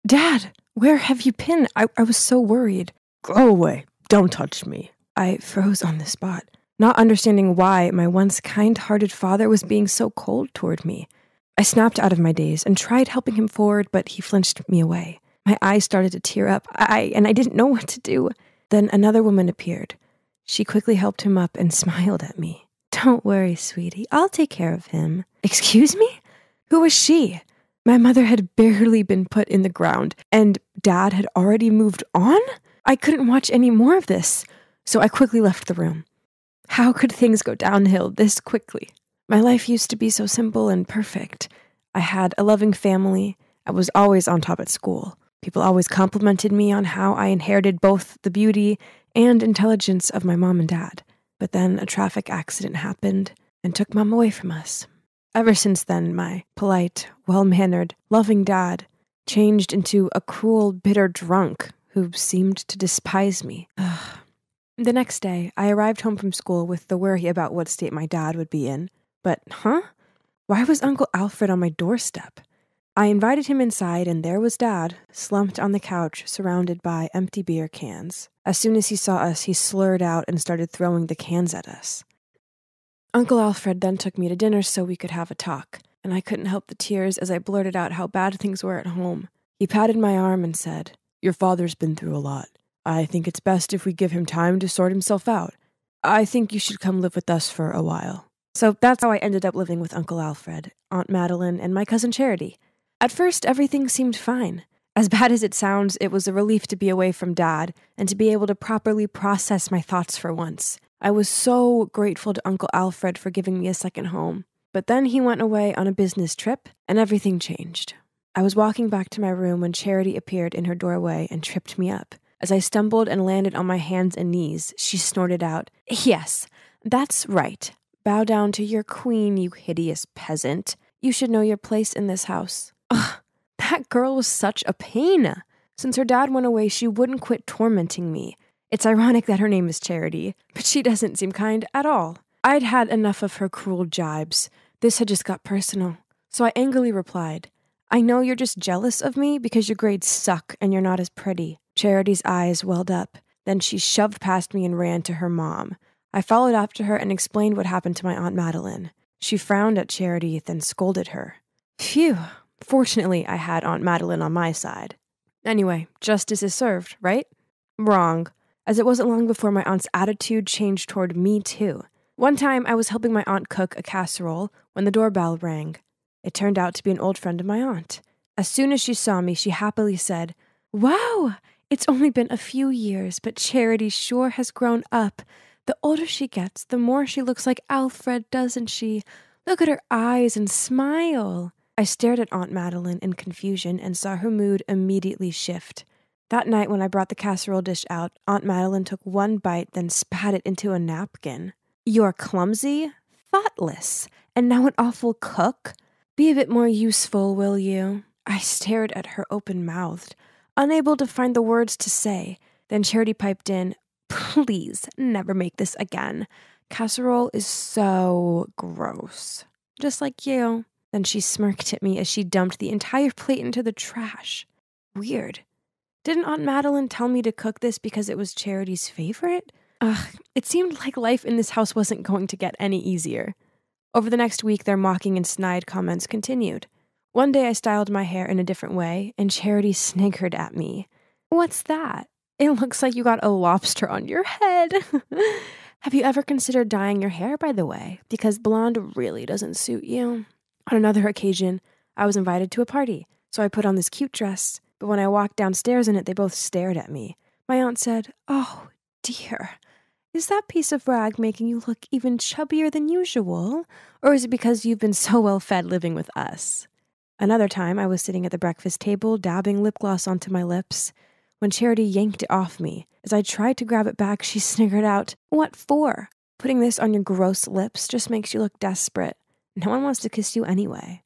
Dad, where have you been? I was so worried. Go away. Don't touch me. I froze on the spot, not understanding why my once kind-hearted father was being so cold toward me. I snapped out of my daze and tried helping him forward, but he flinched me away. My eyes started to tear up, and I didn't know what to do. Then another woman appeared. She quickly helped him up and smiled at me. Don't worry, sweetie. I'll take care of him. Excuse me? Who was she? My mother had barely been put in the ground, and Dad had already moved on? I couldn't watch any more of this, so I quickly left the room. How could things go downhill this quickly? My life used to be so simple and perfect. I had a loving family. I was always on top at school. People always complimented me on how I inherited both the beauty and intelligence of my mom and dad. But then a traffic accident happened and took Mom away from us. Ever since then, my polite, well-mannered, loving dad changed into a cruel, bitter drunk who seemed to despise me. The next day, I arrived home from school with the worry about what state my dad would be in. But, why was Uncle Alfred on my doorstep? I invited him inside, and there was Dad, slumped on the couch, surrounded by empty beer cans. As soon as he saw us, he slurred out and started throwing the cans at us. Uncle Alfred then took me to dinner so we could have a talk, and I couldn't help the tears as I blurted out how bad things were at home. He patted my arm and said, Your father's been through a lot. I think it's best if we give him time to sort himself out. I think you should come live with us for a while. So that's how I ended up living with Uncle Alfred, Aunt Madeline, and my cousin Charity. At first, everything seemed fine. As bad as it sounds, it was a relief to be away from Dad and to be able to properly process my thoughts for once. I was so grateful to Uncle Alfred for giving me a second home. But then he went away on a business trip, and everything changed. I was walking back to my room when Charity appeared in her doorway and tripped me up. As I stumbled and landed on my hands and knees, she snorted out, Yes, that's right. Bow down to your queen, you hideous peasant. You should know your place in this house. Ugh, that girl was such a pain. Since her dad went away, she wouldn't quit tormenting me. It's ironic that her name is Charity, but she doesn't seem kind at all. I'd had enough of her cruel jibes. This had just got personal. So I angrily replied, I know you're just jealous of me because your grades suck and you're not as pretty. Charity's eyes welled up. Then she shoved past me and ran to her mom. I followed after her and explained what happened to my Aunt Madeline. She frowned at Charity, then scolded her. Phew. Fortunately, I had Aunt Madeline on my side. Anyway, justice is served, right? Wrong, as it wasn't long before my aunt's attitude changed toward me too. One time, I was helping my aunt cook a casserole when the doorbell rang. It turned out to be an old friend of my aunt. As soon as she saw me, she happily said, Wow, it's only been a few years, but Charity sure has grown up. The older she gets, the more she looks like Alfred, doesn't she? Look at her eyes and smile. I stared at Aunt Madeline in confusion and saw her mood immediately shift. That night when I brought the casserole dish out, Aunt Madeline took one bite, then spat it into a napkin. You're clumsy, thoughtless, and now an awful cook? Be a bit more useful, will you? I stared at her open-mouthed, unable to find the words to say. Then Charity piped in, Please, never make this again. Casserole is so gross. Just like you. Then she smirked at me as she dumped the entire plate into the trash. Weird. Didn't Aunt Madeline tell me to cook this because it was Charity's favorite? It seemed like life in this house wasn't going to get any easier. Over the next week, their mocking and snide comments continued. One day I styled my hair in a different way, and Charity snickered at me. What's that? It looks like you got a lobster on your head. Have you ever considered dyeing your hair, by the way? Because blonde really doesn't suit you. On another occasion, I was invited to a party, so I put on this cute dress, but when I walked downstairs in it, they both stared at me. My aunt said, Oh, dear, is that piece of rag making you look even chubbier than usual? Or is it because you've been so well fed living with us? Another time, I was sitting at the breakfast table, dabbing lip gloss onto my lips, when Charity yanked it off me. As I tried to grab it back, she sniggered out, What for? Putting this on your gross lips just makes you look desperate. No one wants to kiss you anyway.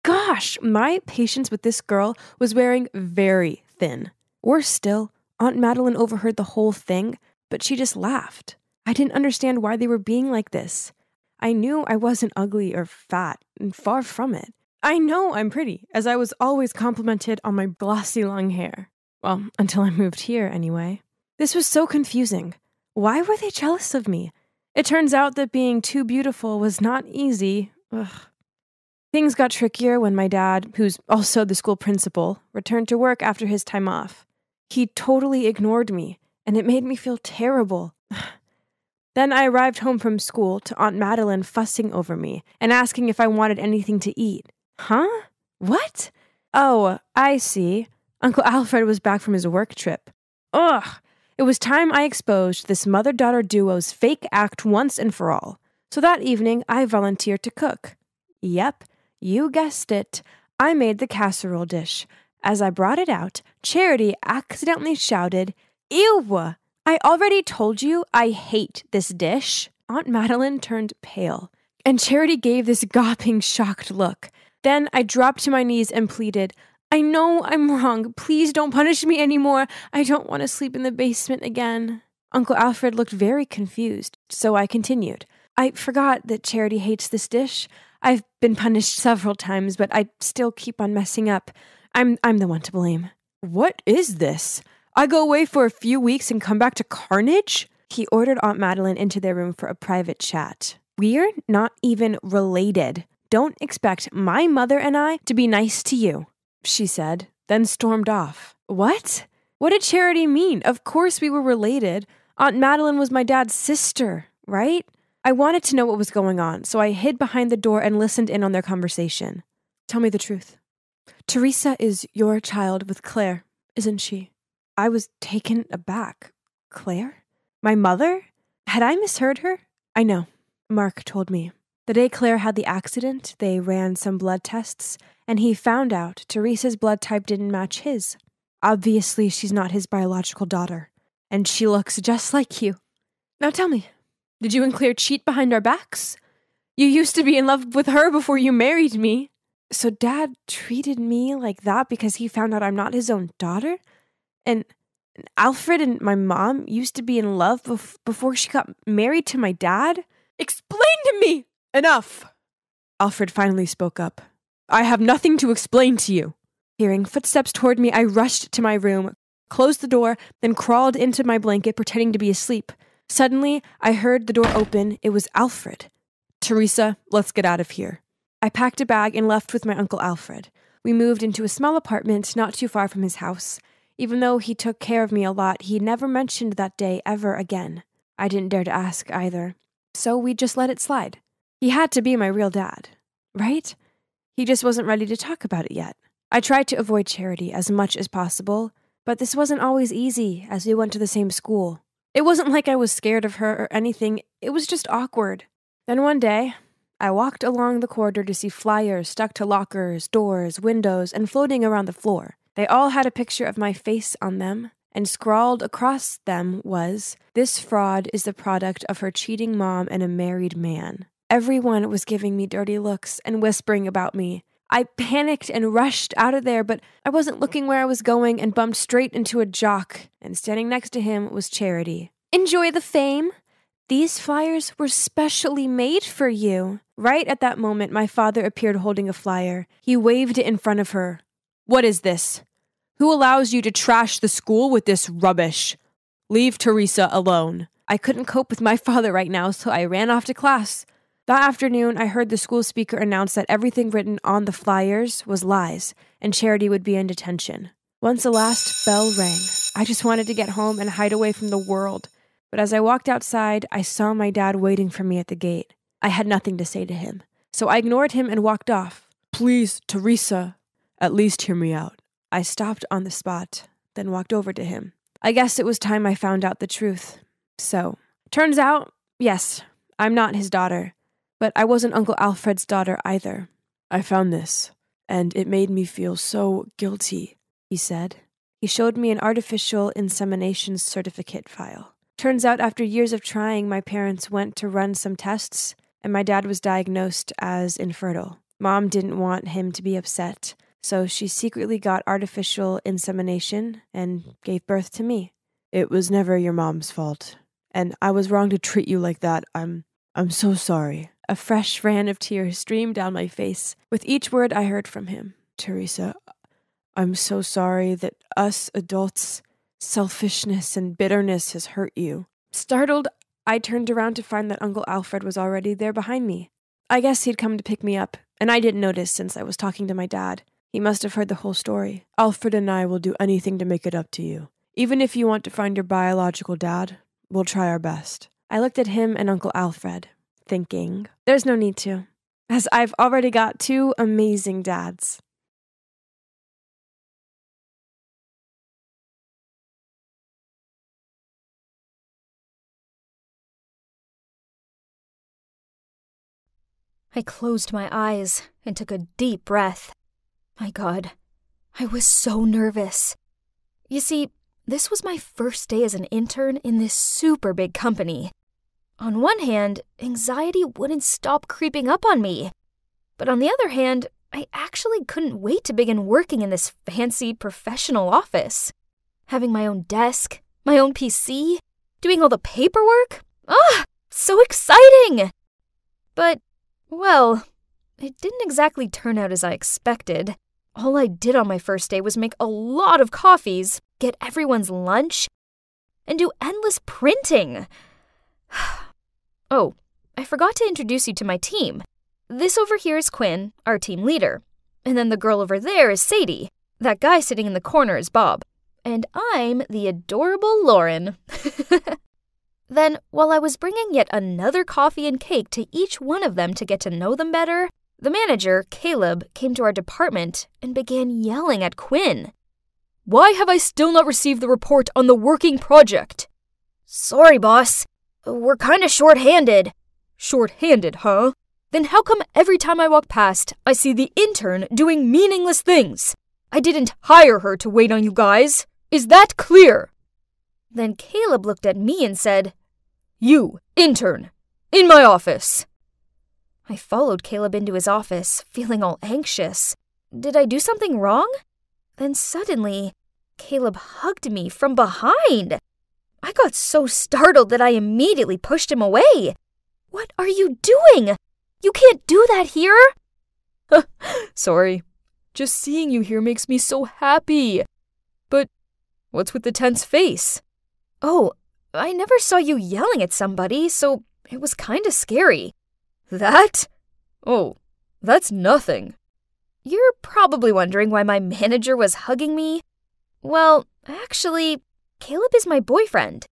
gosh, my patience with this girl was wearing very thin. Worse still, Aunt Madeline overheard the whole thing, but she just laughed. I didn't understand why they were being like this. I knew I wasn't ugly or fat, and far from it. I know I'm pretty, as I was always complimented on my glossy long hair. Well, until I moved here, anyway. This was so confusing. Why were they jealous of me? It turns out that being too beautiful was not easy. Ugh. Things got trickier when my dad, who's also the school principal, returned to work after his time off. He totally ignored me, and it made me feel terrible. Then I arrived home from school to Aunt Madeline fussing over me and asking if I wanted anything to eat. Huh? What? Oh, I see. Uncle Alfred was back from his work trip. Ugh! It was time I exposed this mother-daughter duo's fake act once and for all. So that evening, I volunteered to cook. Yep, you guessed it. I made the casserole dish. As I brought it out, Charity accidentally shouted, "Ew! I already told you I hate this dish." Aunt Madeline turned pale, and Charity gave this gawping, shocked look. Then I dropped to my knees and pleaded, "I know I'm wrong. Please don't punish me anymore. I don't want to sleep in the basement again." Uncle Alfred looked very confused, so I continued. "I forgot that Charity hates this dish. I've been punished several times, but I still keep on messing up. I'm the one to blame." "What is this? I go away for a few weeks and come back to carnage?" He ordered Aunt Madeline into their room for a private chat. "We're not even related. Don't expect my mother and I to be nice to you," she said, then stormed off. What? What did Charity mean? Of course we were related. Aunt Madeline was my dad's sister, right? I wanted to know what was going on, so I hid behind the door and listened in on their conversation. "Tell me the truth. Teresa is your child with Claire, isn't she?" I was taken aback. Claire? My mother? Had I misheard her? "I know. Mark told me. The day Claire had the accident, they ran some blood tests, and he found out Teresa's blood type didn't match his. Obviously, she's not his biological daughter, and she looks just like you. Now tell me, did you and Claire cheat behind our backs? You used to be in love with her before you married me. So Dad treated me like that because he found out I'm not his own daughter? And Alfred and my mom used to be in love before she got married to my dad? Explain to me!" "Enough!" Alfred finally spoke up. "I have nothing to explain to you." Hearing footsteps toward me, I rushed to my room, closed the door, then crawled into my blanket pretending to be asleep. Suddenly, I heard the door open. It was Alfred. "Teresa, let's get out of here." I packed a bag and left with my Uncle Alfred. We moved into a small apartment not too far from his house. Even though he took care of me a lot, he never mentioned that day ever again. I didn't dare to ask either. So we just let it slide. He had to be my real dad, right? He just wasn't ready to talk about it yet. I tried to avoid Charity as much as possible, but this wasn't always easy as we went to the same school. It wasn't like I was scared of her or anything, it was just awkward. Then one day, I walked along the corridor to see flyers stuck to lockers, doors, windows, and floating around the floor. They all had a picture of my face on them, and scrawled across them was, "This fraud is the product of her cheating mom and a married man." Everyone was giving me dirty looks and whispering about me. I panicked and rushed out of there, but I wasn't looking where I was going and bumped straight into a jock, and standing next to him was Charity. "Enjoy the fame. These flyers were specially made for you." Right at that moment, my father appeared holding a flyer. He waved it in front of her. "What is this? Who allows you to trash the school with this rubbish? Leave Teresa alone." I couldn't cope with my father right now, so I ran off to class. That afternoon, I heard the school speaker announce that everything written on the flyers was lies, and Charity would be in detention. Once the last bell rang, I just wanted to get home and hide away from the world. But as I walked outside, I saw my dad waiting for me at the gate. I had nothing to say to him, so I ignored him and walked off. "Please, Teresa, at least hear me out." I stopped on the spot, then walked over to him. I guess it was time I found out the truth. So, turns out, yes, I'm not his daughter. But I wasn't Uncle Alfred's daughter either. "I found this, and it made me feel so guilty," he said. He showed me an artificial insemination certificate file. Turns out after years of trying, my parents went to run some tests, and my dad was diagnosed as infertile. Mom didn't want him to be upset, so she secretly got artificial insemination and gave birth to me. It was never your mom's fault, and I was wrong to treat you like that. I'm so sorry. A fresh ran of tears streamed down my face with each word I heard from him. Teresa, I'm so sorry that us adults, selfishness and bitterness has hurt you. Startled, I turned around to find that Uncle Alfred was already there behind me. I guess he'd come to pick me up, and I didn't notice since I was talking to my dad. He must have heard the whole story. Alfred and I will do anything to make it up to you. Even if you want to find your biological dad, we'll try our best. I looked at him and Uncle Alfred, thinking, there's no need to, as I've already got 2 amazing dads. I closed my eyes and took a deep breath. My God, I was so nervous. You see, this was my first day as an intern in this super big company. On one hand, anxiety wouldn't stop creeping up on me. But on the other hand, I actually couldn't wait to begin working in this fancy professional office. Having my own desk, my own PC, doing all the paperwork. So exciting! But, well, it didn't exactly turn out as I expected. All I did on my first day was make a lot of coffees, get everyone's lunch, and do endless printing. Oh, I forgot to introduce you to my team. This over here is Quinn, our team leader. And then the girl over there is Sadie. That guy sitting in the corner is Bob. And I'm the adorable Lauren. Then, while I was bringing yet another coffee and cake to each one of them to get to know them better, the manager, Caleb, came to our department and began yelling at Quinn. Why have I still not received the report on the working project? Sorry, boss. We're kinda short-handed. Short-handed, huh? Then how come every time I walk past, I see the intern doing meaningless things? I didn't hire her to wait on you guys. Is that clear? Then Caleb looked at me and said, You, intern, in my office. I followed Caleb into his office, feeling all anxious. Did I do something wrong? Then suddenly, Caleb hugged me from behind. I got so startled that I immediately pushed him away. What are you doing? You can't do that here. Sorry. Just seeing you here makes me so happy. But what's with the tense face? Oh, I never saw you yelling at somebody, so it was kinda scary. That? Oh, that's nothing. You're probably wondering why my manager was hugging me. Well, actually, Caleb is my boyfriend.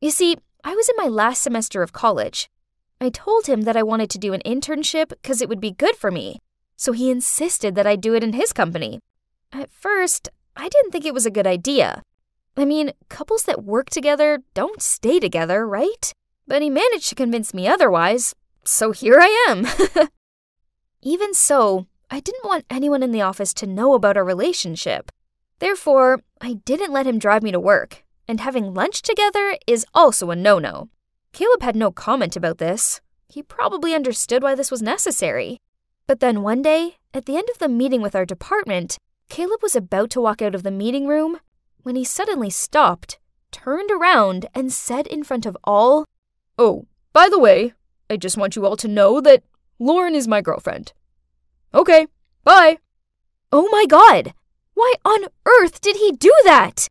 You see, I was in my last semester of college. I told him that I wanted to do an internship because it would be good for me, so he insisted that I do it in his company. At first, I didn't think it was a good idea. I mean, couples that work together don't stay together, right? But he managed to convince me otherwise, so here I am. Even so, I didn't want anyone in the office to know about our relationship. Therefore, I didn't let him drive me to work, and having lunch together is also a no-no. Caleb had no comment about this. He probably understood why this was necessary. But then one day, at the end of the meeting with our department, Caleb was about to walk out of the meeting room when he suddenly stopped, turned around, and said in front of all, Oh, by the way, I just want you all to know that Lauren is my girlfriend. Okay, bye. Oh my God! Why on earth did he do that?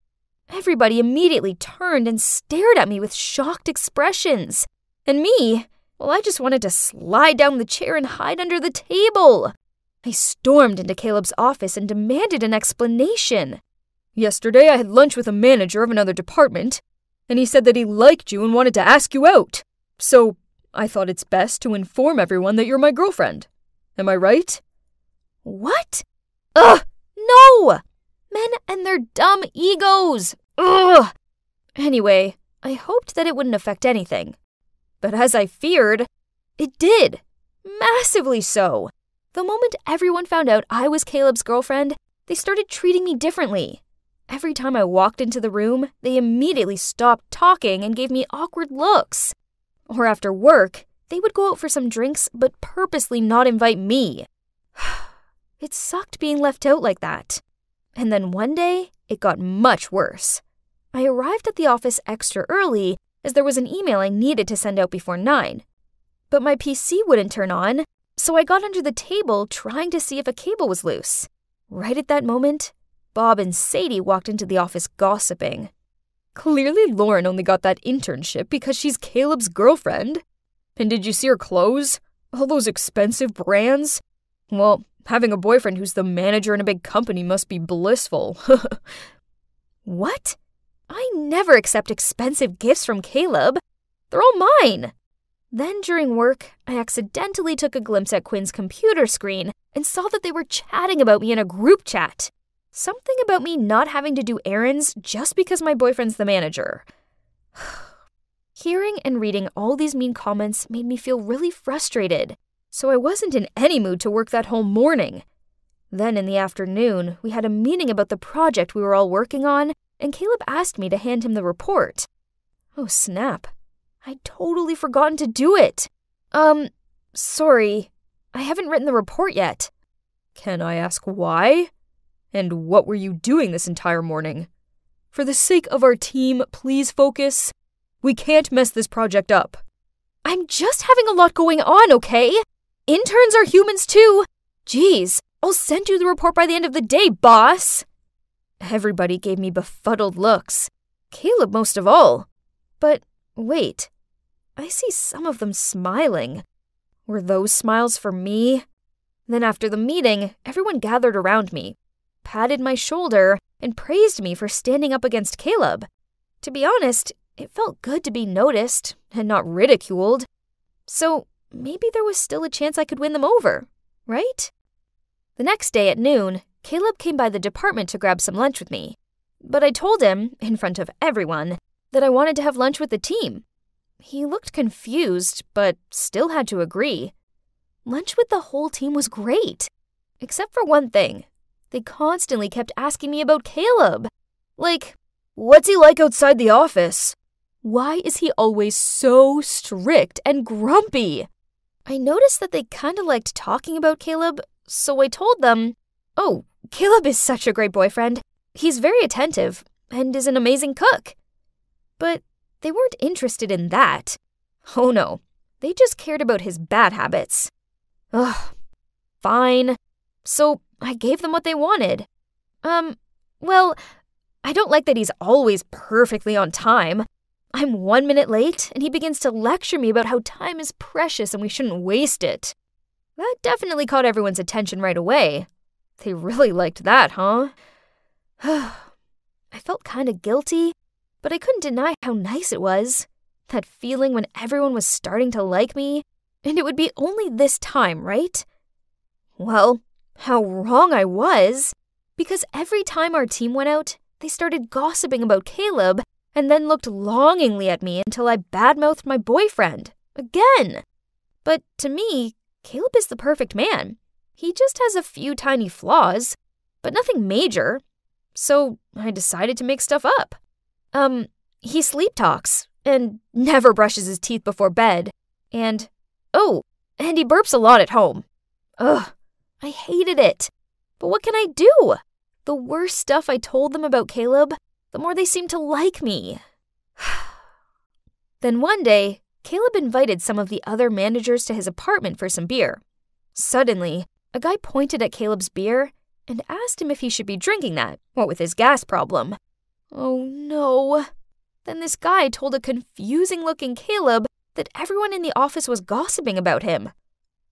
Everybody immediately turned and stared at me with shocked expressions. And me, well, I just wanted to slide down the chair and hide under the table. I stormed into Caleb's office and demanded an explanation. Yesterday I had lunch with a manager of another department, and he said that he liked you and wanted to ask you out. So I thought it's best to inform everyone that you're my girlfriend. Am I right? What? Ugh! No! Men and their dumb egos! Ugh! Anyway, I hoped that it wouldn't affect anything. But as I feared, it did. Massively so. The moment everyone found out I was Caleb's girlfriend, they started treating me differently. Every time I walked into the room, they immediately stopped talking and gave me awkward looks. Or after work, they would go out for some drinks but purposely not invite me. It sucked being left out like that. And then one day, it got much worse. I arrived at the office extra early as there was an email I needed to send out before 9. But my PC wouldn't turn on, so I got under the table trying to see if a cable was loose. Right at that moment, Bob and Sadie walked into the office gossiping. Clearly Lauren only got that internship because she's Caleb's girlfriend. And did you see her clothes? All those expensive brands? Well, having a boyfriend who's the manager in a big company must be blissful. What? I never accept expensive gifts from Caleb. They're all mine. Then during work, I accidentally took a glimpse at Quinn's computer screen and saw that they were chatting about me in a group chat. Something about me not having to do errands just because my boyfriend's the manager. Hearing and reading all these mean comments made me feel really frustrated, so I wasn't in any mood to work that whole morning. Then in the afternoon, we had a meeting about the project we were all working on, and Caleb asked me to hand him the report. Oh snap. I'd totally forgotten to do it. Sorry. I haven't written the report yet. Can I ask why? And what were you doing this entire morning? For the sake of our team, please focus. We can't mess this project up. I'm just having a lot going on, okay? Interns are humans too. Geez, I'll send you the report by the end of the day, boss. Everybody gave me befuddled looks. Caleb most of all. But wait, I see some of them smiling. Were those smiles for me? Then after the meeting, everyone gathered around me, patted my shoulder, and praised me for standing up against Caleb. To be honest, it felt good to be noticed and not ridiculed. So maybe there was still a chance I could win them over, right? The next day at noon, Caleb came by the department to grab some lunch with me. But I told him, in front of everyone, that I wanted to have lunch with the team. He looked confused, but still had to agree. Lunch with the whole team was great. Except for one thing. They constantly kept asking me about Caleb. Like, what's he like outside the office? Why is he always so strict and grumpy? I noticed that they kind of liked talking about Caleb, so I told them, oh, Caleb is such a great boyfriend. He's very attentive and is an amazing cook. But they weren't interested in that. Oh no, they just cared about his bad habits. Ugh, fine. So I gave them what they wanted. Well, I don't like that he's always perfectly on time. I'm 1 minute late, and he begins to lecture me about how time is precious and we shouldn't waste it. That definitely caught everyone's attention right away. They really liked that, huh? I felt kind of guilty, but I couldn't deny how nice it was. That feeling when everyone was starting to like me, and it would be only this time, right? Well, how wrong I was, because every time our team went out, they started gossiping about Caleb and then looked longingly at me until I badmouthed my boyfriend. Again. But to me, Caleb is the perfect man. He just has a few tiny flaws, but nothing major. So I decided to make stuff up. He sleep talks and never brushes his teeth before bed. And he burps a lot at home. Ugh, I hated it. But what can I do? The worse stuff I told them about Caleb, the more they seemed to like me. Then one day, Caleb invited some of the other managers to his apartment for some beer. Suddenly, a guy pointed at Caleb's beer and asked him if he should be drinking that, what with his gas problem. Oh no. Then this guy told a confusing-looking Caleb that everyone in the office was gossiping about him.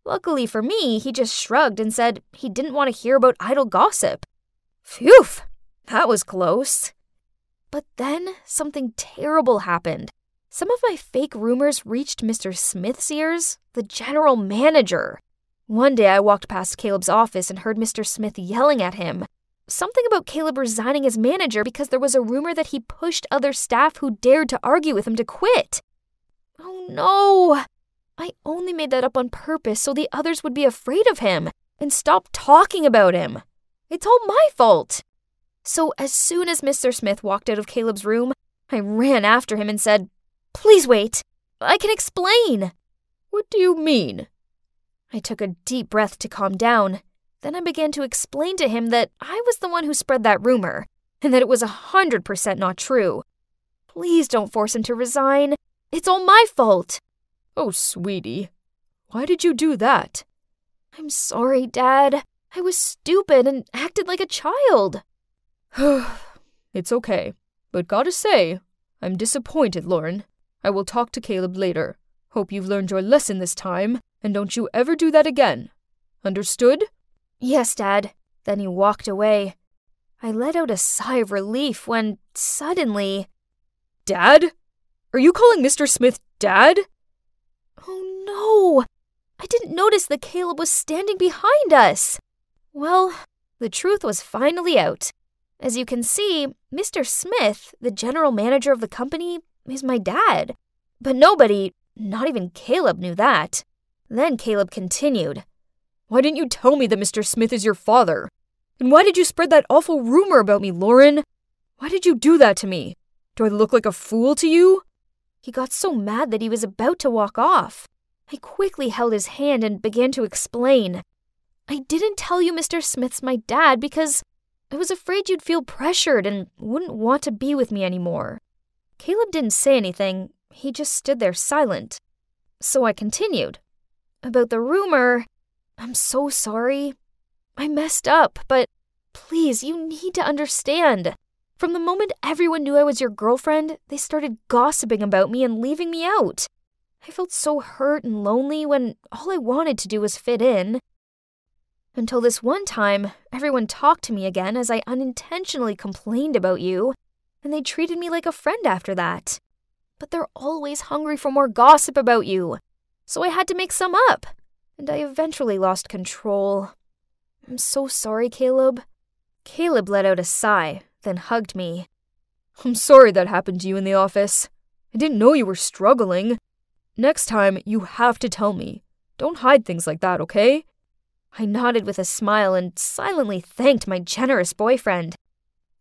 Luckily for me, he just shrugged and said he didn't want to hear about idle gossip. Phew, that was close. But then something terrible happened. Some of my fake rumors reached Mr. Smith's ears, the general manager. One day I walked past Caleb's office and heard Mr. Smith yelling at him. Something about Caleb resigning as manager because there was a rumor that he pushed other staff who dared to argue with him to quit. Oh no! I only made that up on purpose so the others would be afraid of him and stop talking about him. It's all my fault. So as soon as Mr. Smith walked out of Caleb's room, I ran after him and said, "Please wait. I can explain." "What do you mean?" I took a deep breath to calm down. Then I began to explain to him that I was the one who spread that rumor, and that it was 100% not true. Please don't force him to resign. It's all my fault. Oh, sweetie, why did you do that? I'm sorry, Dad. I was stupid and acted like a child. It's okay, but gotta say, I'm disappointed, Lauren. I will talk to Caleb later. Hope you've learned your lesson this time, and don't you ever do that again. Understood? Yes, Dad. Then he walked away. I let out a sigh of relief when, suddenly... Dad? Are you calling Mr. Smith Dad? Oh no! I didn't notice that Caleb was standing behind us. Well, the truth was finally out. As you can see, Mr. Smith, the general manager of the company, is my dad. But nobody, not even Caleb, knew that. Then Caleb continued. Why didn't you tell me that Mr. Smith is your father? And why did you spread that awful rumor about me, Lauren? Why did you do that to me? Do I look like a fool to you? He got so mad that he was about to walk off. I quickly held his hand and began to explain. I didn't tell you Mr. Smith's my dad because I was afraid you'd feel pressured and wouldn't want to be with me anymore. Caleb didn't say anything. He just stood there silent. So I continued. About the rumor, I'm so sorry. I messed up, but please, you need to understand. From the moment everyone knew I was your girlfriend, they started gossiping about me and leaving me out. I felt so hurt and lonely when all I wanted to do was fit in. Until this one time, everyone talked to me again as I unintentionally complained about you, and they treated me like a friend after that. But they're always hungry for more gossip about you, so I had to make some up, and I eventually lost control. I'm so sorry, Caleb. Caleb let out a sigh, then hugged me. I'm sorry that happened to you in the office. I didn't know you were struggling. Next time, you have to tell me. Don't hide things like that, okay? I nodded with a smile and silently thanked my generous boyfriend.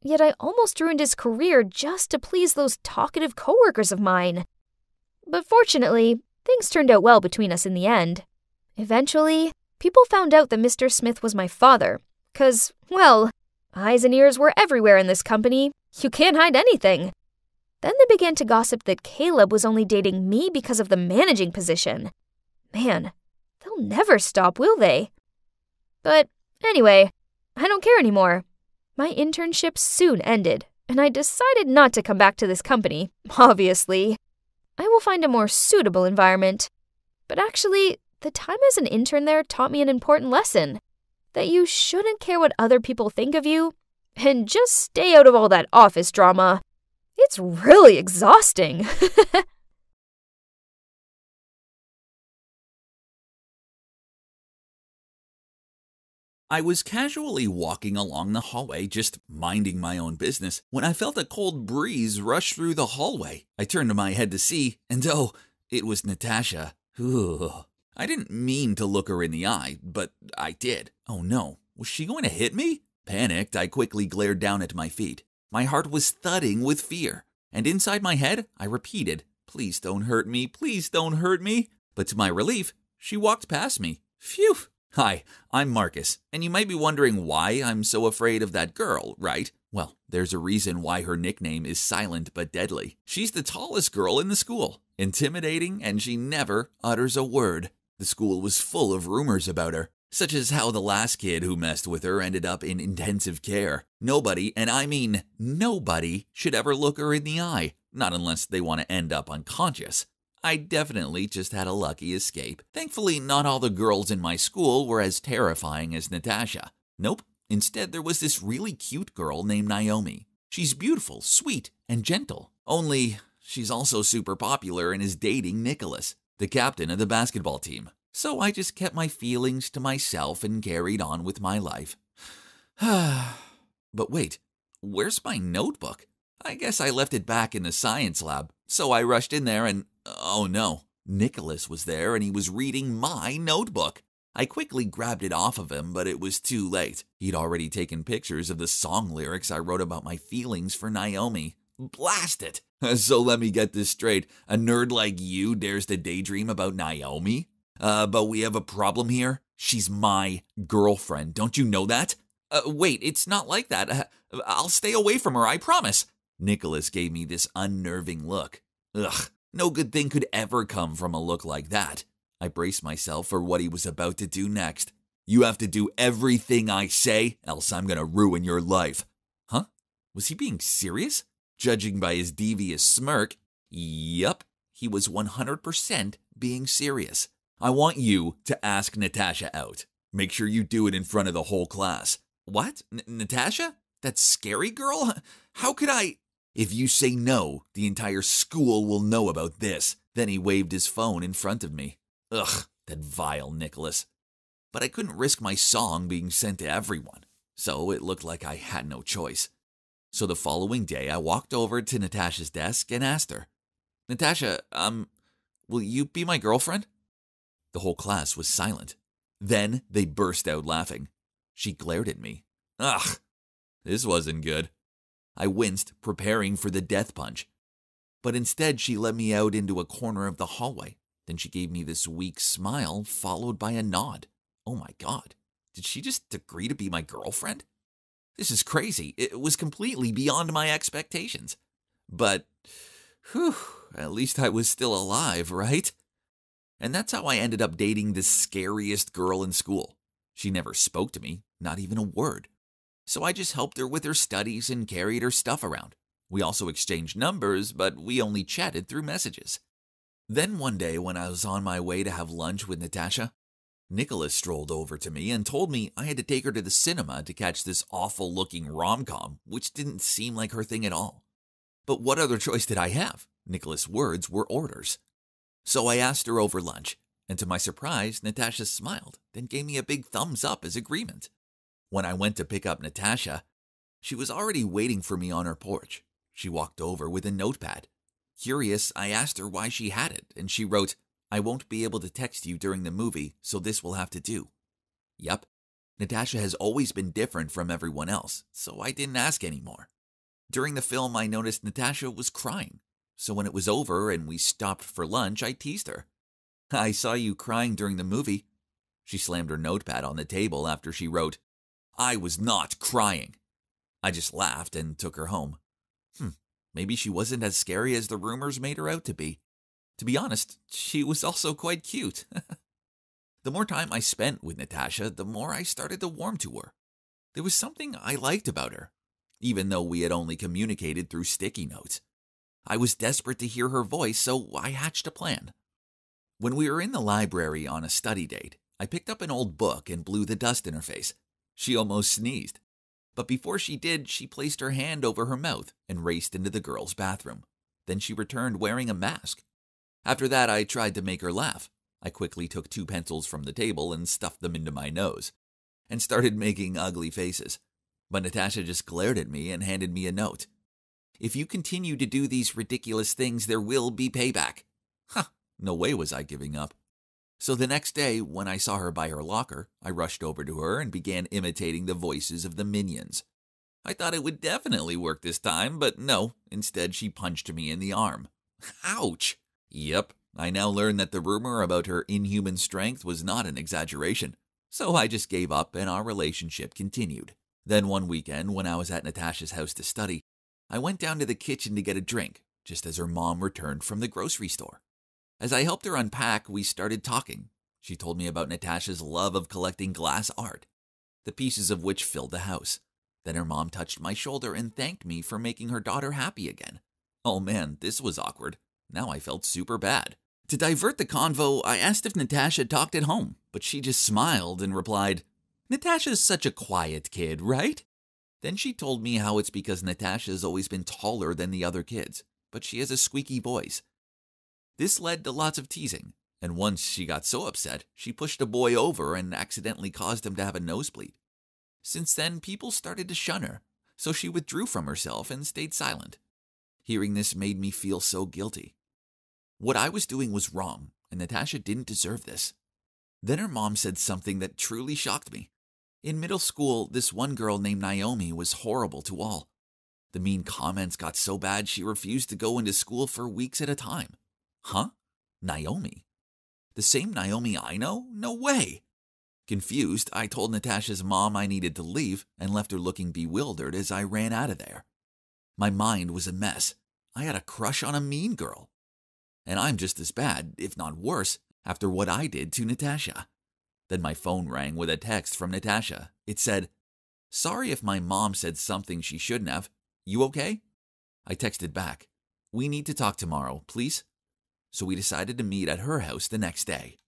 Yet I almost ruined his career just to please those talkative coworkers of mine. But fortunately, things turned out well between us in the end. Eventually, people found out that Mr. Smith was my father, 'cause, well, eyes and ears were everywhere in this company. You can't hide anything. Then they began to gossip that Caleb was only dating me because of the managing position. Man, they'll never stop, will they? But anyway, I don't care anymore. My internship soon ended, and I decided not to come back to this company, obviously. I will find a more suitable environment. But actually, the time as an intern there taught me an important lesson. That you shouldn't care what other people think of you, and just stay out of all that office drama. It's really exhausting. I was casually walking along the hallway, just minding my own business, when I felt a cold breeze rush through the hallway. I turned my head to see, and oh, it was Natasha. Ooh. I didn't mean to look her in the eye, but I did. Oh no, was she going to hit me? Panicked, I quickly glared down at my feet. My heart was thudding with fear, and inside my head, I repeated, "Please don't hurt me, please don't hurt me." But to my relief, she walked past me. Phew! Hi, I'm Marcus, and you might be wondering why I'm so afraid of that girl, right? Well, there's a reason why her nickname is Silent but Deadly. She's the tallest girl in the school, intimidating, and she never utters a word. The school was full of rumors about her, such as how the last kid who messed with her ended up in intensive care. Nobody, and I mean nobody, should ever look her in the eye, not unless they want to end up unconscious. I definitely just had a lucky escape. Thankfully, not all the girls in my school were as terrifying as Natasha. Nope. Instead, there was this really cute girl named Naomi. She's beautiful, sweet, and gentle. Only, she's also super popular and is dating Nicholas, the captain of the basketball team. So I just kept my feelings to myself and carried on with my life. But wait, where's my notebook? I guess I left it back in the science lab. So I rushed in there and, oh no, Nicholas was there and he was reading my notebook. I quickly grabbed it off of him, but it was too late. He'd already taken pictures of the song lyrics I wrote about my feelings for Naomi. Blast it! So let me get this straight. A nerd like you dares to daydream about Naomi? But we have a problem here. She's my girlfriend. Don't you know that? Wait, it's not like that. I'll stay away from her, I promise. Nicholas gave me this unnerving look. Ugh, no good thing could ever come from a look like that. I braced myself for what he was about to do next. You have to do everything I say, else I'm gonna ruin your life. Huh? Was he being serious? Judging by his devious smirk, yup, he was 100% being serious. I want you to ask Natasha out. Make sure you do it in front of the whole class. What? Natasha? That scary girl? How could I? If you say no, the entire school will know about this. Then he waved his phone in front of me. Ugh, that vile Nicholas. But I couldn't risk my song being sent to everyone, so it looked like I had no choice. So the following day, I walked over to Natasha's desk and asked her, Natasha, will you be my girlfriend? The whole class was silent. Then they burst out laughing. She glared at me. Ugh, this wasn't good. I winced, preparing for the death punch. But instead, she led me out into a corner of the hallway. Then she gave me this weak smile, followed by a nod. Oh my God, did she just agree to be my girlfriend? This is crazy. It was completely beyond my expectations. But, whew, at least I was still alive, right? And that's how I ended up dating the scariest girl in school. She never spoke to me, not even a word. So I just helped her with her studies and carried her stuff around. We also exchanged numbers, but we only chatted through messages. Then one day when I was on my way to have lunch with Natasha, Nicholas strolled over to me and told me I had to take her to the cinema to catch this awful-looking rom-com, which didn't seem like her thing at all. But what other choice did I have? Nicholas' words were orders. So I asked her over lunch, and to my surprise, Natasha smiled, then gave me a big thumbs up as agreement. When I went to pick up Natasha, she was already waiting for me on her porch. She walked over with a notepad. Curious, I asked her why she had it, and she wrote, I won't be able to text you during the movie, so this will have to do. Yup, Natasha has always been different from everyone else, so I didn't ask anymore. During the film, I noticed Natasha was crying, so when it was over and we stopped for lunch, I teased her. I saw you crying during the movie. She slammed her notepad on the table after she wrote, I was not crying. I just laughed and took her home. Maybe she wasn't as scary as the rumors made her out to be. To be honest, she was also quite cute. The more time I spent with Natasha, the more I started to warm to her. There was something I liked about her, even though we had only communicated through sticky notes. I was desperate to hear her voice, so I hatched a plan. When we were in the library on a study date, I picked up an old book and blew the dust in her face. She almost sneezed. But before she did, she placed her hand over her mouth and raced into the girls' bathroom. Then she returned wearing a mask. After that, I tried to make her laugh. I quickly took 2 pencils from the table and stuffed them into my nose, and started making ugly faces. But Natasha just glared at me and handed me a note. If you continue to do these ridiculous things, there will be payback. No way was I giving up. So the next day, when I saw her by her locker, I rushed over to her and began imitating the voices of the minions. I thought it would definitely work this time, but no, instead she punched me in the arm. Ouch! Yep, I now learned that the rumor about her inhuman strength was not an exaggeration. So I just gave up and our relationship continued. Then one weekend, when I was at Natasha's house to study, I went down to the kitchen to get a drink, just as her mom returned from the grocery store. As I helped her unpack, we started talking. She told me about Natasha's love of collecting glass art, the pieces of which filled the house. Then her mom touched my shoulder and thanked me for making her daughter happy again. Oh man, this was awkward. Now I felt super bad. To divert the convo, I asked if Natasha talked at home, but she just smiled and replied, Natasha's such a quiet kid, right? Then she told me how it's because Natasha's always been taller than the other kids, but she has a squeaky voice. This led to lots of teasing, and once she got so upset, she pushed a boy over and accidentally caused him to have a nosebleed. Since then, people started to shun her, so she withdrew from herself and stayed silent. Hearing this made me feel so guilty. What I was doing was wrong, and Natasha didn't deserve this. Then her mom said something that truly shocked me. In middle school, this one girl named Naomi was horrible to all. The mean comments got so bad she refused to go into school for weeks at a time. Huh? Naomi? The same Naomi I know? No way! Confused, I told Natasha's mom I needed to leave and left her looking bewildered as I ran out of there. My mind was a mess. I had a crush on a mean girl. And I'm just as bad, if not worse, after what I did to Natasha. Then my phone rang with a text from Natasha. It said, "Sorry if my mom said something she shouldn't have. You okay?" I texted back, "We need to talk tomorrow, please." So we decided to meet at her house the next day.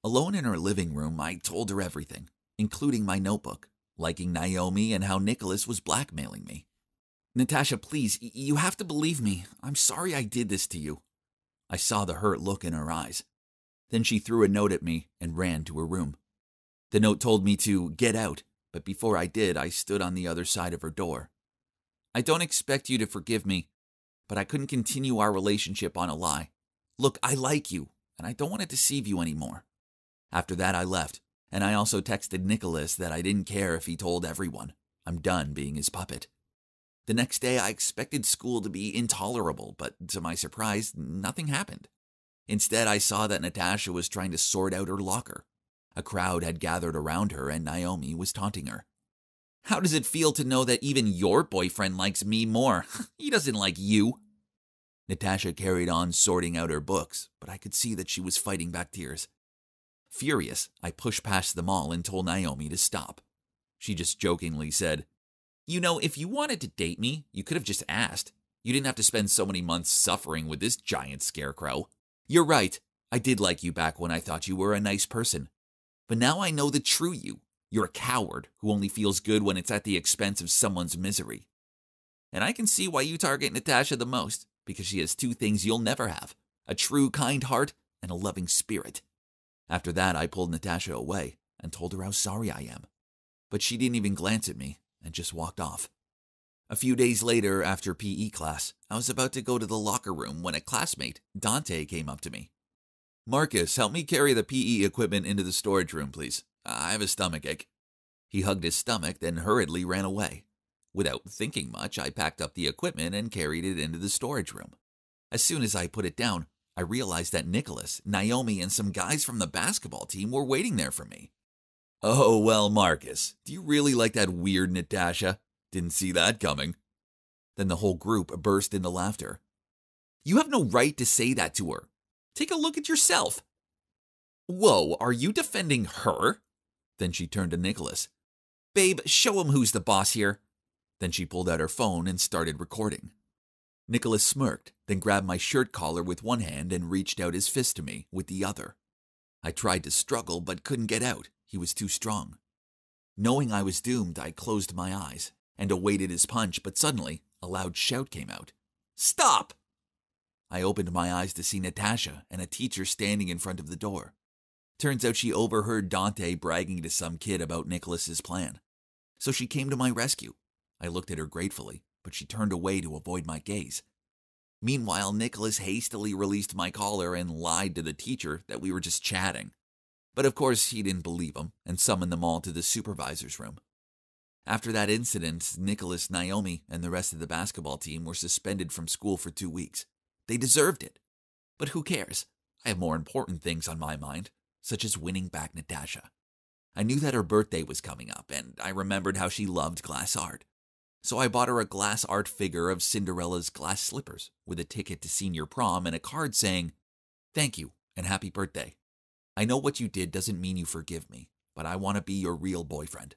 Alone in her living room, I told her everything, including my notebook, liking Naomi and how Nicholas was blackmailing me. "Natasha, please, you have to believe me. I'm sorry I did this to you." I saw the hurt look in her eyes. Then she threw a note at me and ran to her room. The note told me to get out, but before I did, I stood on the other side of her door. "I don't expect you to forgive me, but I couldn't continue our relationship on a lie. Look, I like you, and I don't want to deceive you anymore." After that, I left, and I also texted Nicholas that I didn't care if he told everyone. I'm done being his puppet. The next day, I expected school to be intolerable, but to my surprise, nothing happened. Instead, I saw that Natasha was trying to sort out her locker. A crowd had gathered around her, and Naomi was taunting her. "How does it feel to know that even your boyfriend likes me more? He doesn't like you." Natasha carried on sorting out her books, but I could see that she was fighting back tears. Furious, I pushed past them all and told Naomi to stop. She just jokingly said, "You know, if you wanted to date me, you could have just asked. You didn't have to spend so many months suffering with this giant scarecrow. You're right, I did like you back when I thought you were a nice person. But now I know the true you. You're a coward who only feels good when it's at the expense of someone's misery. And I can see why you target Natasha the most, because she has two things you'll never have, a true kind heart and a loving spirit." After that, I pulled Natasha away and told her how sorry I am. But she didn't even glance at me and just walked off. A few days later, after PE class, I was about to go to the locker room when a classmate, Dante, came up to me. "Marcus, help me carry the PE equipment into the storage room, please. I have a stomachache." He hugged his stomach, then hurriedly ran away. Without thinking much, I packed up the equipment and carried it into the storage room. As soon as I put it down, I realized that Nicholas, Naomi, and some guys from the basketball team were waiting there for me. "Oh, well, Marcus, do you really like that weird Natasha? Didn't see that coming." Then the whole group burst into laughter. "You have no right to say that to her. Take a look at yourself." "Whoa, are you defending her?" Then she turned to Nicholas. "Babe, show him who's the boss here." Then she pulled out her phone and started recording. Nicholas smirked, then grabbed my shirt collar with one hand and reached out his fist to me with the other. I tried to struggle but couldn't get out. He was too strong. Knowing I was doomed, I closed my eyes and awaited his punch, but suddenly a loud shout came out. "Stop!" I opened my eyes to see Natasha and a teacher standing in front of the door. Turns out she overheard Dante bragging to some kid about Nicholas's plan. So she came to my rescue. I looked at her gratefully, but she turned away to avoid my gaze. Meanwhile, Nicholas hastily released my collar and lied to the teacher that we were just chatting. But of course, he didn't believe him and summoned them all to the supervisor's room. After that incident, Nicholas, Naomi, and the rest of the basketball team were suspended from school for 2 weeks. They deserved it. But who cares? I have more important things on my mind, such as winning back Natasha. I knew that her birthday was coming up, and I remembered how she loved glass art. So I bought her a glass art figure of Cinderella's glass slippers with a ticket to senior prom and a card saying, "Thank you and happy birthday. I know what you did doesn't mean you forgive me, but I want to be your real boyfriend.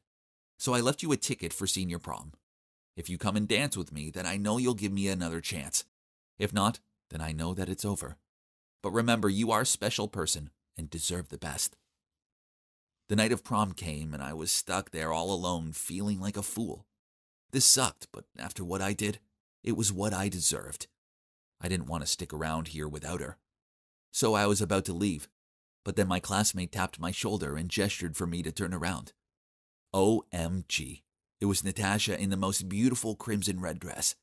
So I left you a ticket for senior prom. If you come and dance with me, then I know you'll give me another chance. If not, then I know that it's over. But remember, you are a special person and deserve the best." The night of prom came and I was stuck there all alone, feeling like a fool. This sucked, but after what I did, it was what I deserved. I didn't want to stick around here without her. So I was about to leave, but then my classmate tapped my shoulder and gestured for me to turn around. OMG. It was Natasha in the most beautiful crimson red dress.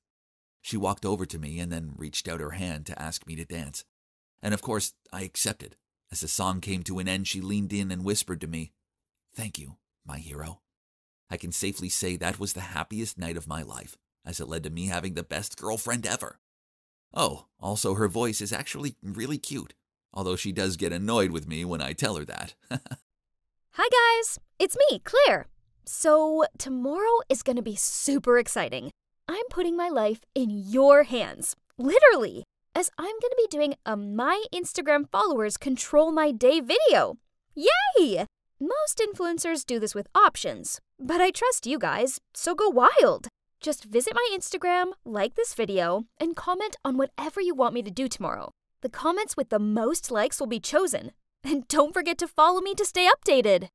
She walked over to me and then reached out her hand to ask me to dance. And of course, I accepted. As the song came to an end, she leaned in and whispered to me, "Thank you, my hero." I can safely say that was the happiest night of my life, as it led to me having the best girlfriend ever. Oh, also her voice is actually really cute, although she does get annoyed with me when I tell her that. Hi guys, it's me, Claire. So, tomorrow is gonna be super exciting. I'm putting my life in your hands, literally, as I'm gonna be doing a My Instagram Followers Control My Day video. Yay! Most influencers do this with options, but I trust you guys, so go wild. Just visit my Instagram, like this video, and comment on whatever you want me to do tomorrow. The comments with the most likes will be chosen. And don't forget to follow me to stay updated.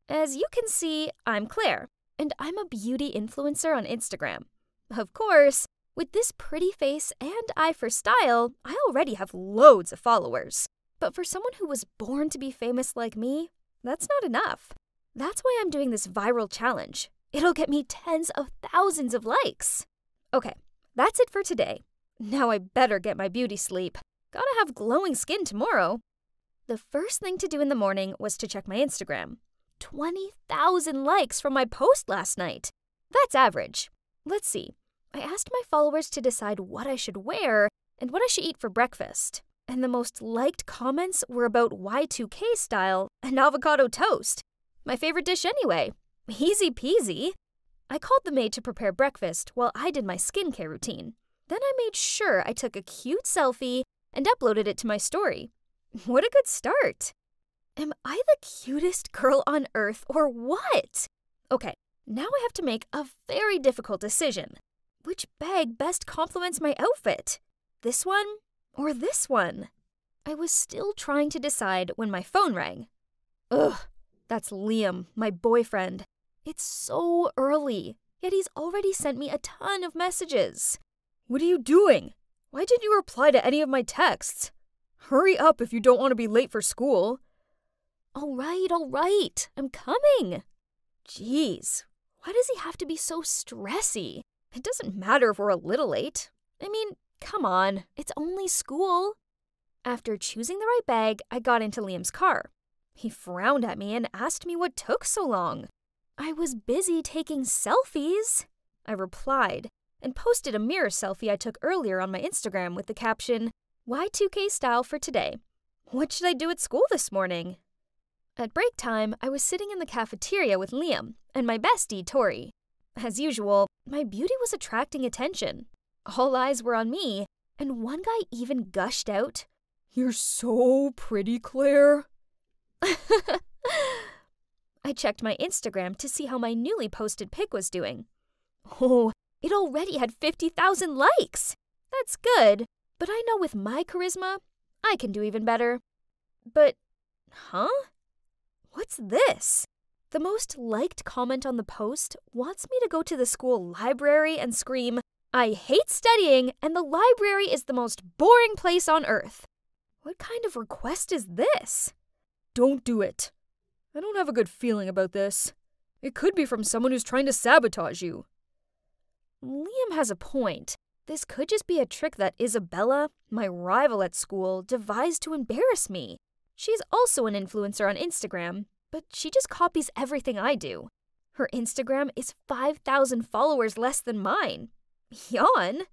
As you can see, I'm Claire, and I'm a beauty influencer on Instagram. Of course, with this pretty face and eye for style, I already have loads of followers. But for someone who was born to be famous like me, that's not enough. That's why I'm doing this viral challenge. It'll get me tens of thousands of likes. Okay, that's it for today. Now I better get my beauty sleep. Gotta have glowing skin tomorrow. The first thing to do in the morning was to check my Instagram. 20,000 likes from my post last night. That's average. Let's see. I asked my followers to decide what I should wear and what I should eat for breakfast. And the most liked comments were about Y2K style and avocado toast. My favorite dish anyway. Easy peasy. I called the maid to prepare breakfast while I did my skincare routine. Then I made sure I took a cute selfie and uploaded it to my story. What a good start. Am I the cutest girl on earth or what? Okay, now I have to make a very difficult decision. Which bag best complements my outfit? This one or this one? I was still trying to decide when my phone rang. Ugh, that's Liam, my boyfriend. It's so early, yet he's already sent me a ton of messages. What are you doing? Why didn't you reply to any of my texts? Hurry up if you don't want to be late for school. All right, I'm coming. Jeez, why does he have to be so stressy? It doesn't matter if we're a little late. I mean, come on, it's only school. After choosing the right bag, I got into Liam's car. He frowned at me and asked me what took so long. I was busy taking selfies, I replied, and posted a mirror selfie I took earlier on my Instagram with the caption, Y2K style for today. What should I do at school this morning? At break time, I was sitting in the cafeteria with Liam and my bestie, Tori. As usual, my beauty was attracting attention. All eyes were on me, and one guy even gushed out, "You're so pretty, Claire." I checked my Instagram to see how my newly posted pic was doing. Oh, it already had 50,000 likes. That's good, but I know with my charisma, I can do even better. But, What's this? The most liked comment on the post wants me to go to the school library and scream, "I hate studying and the library is the most boring place on earth." What kind of request is this? Don't do it. I don't have a good feeling about this. It could be from someone who's trying to sabotage you. Liam has a point. This could just be a trick that Isabella, my rival at school, devised to embarrass me. She's also an influencer on Instagram, but she just copies everything I do. Her Instagram is 5,000 followers less than mine. Yawn.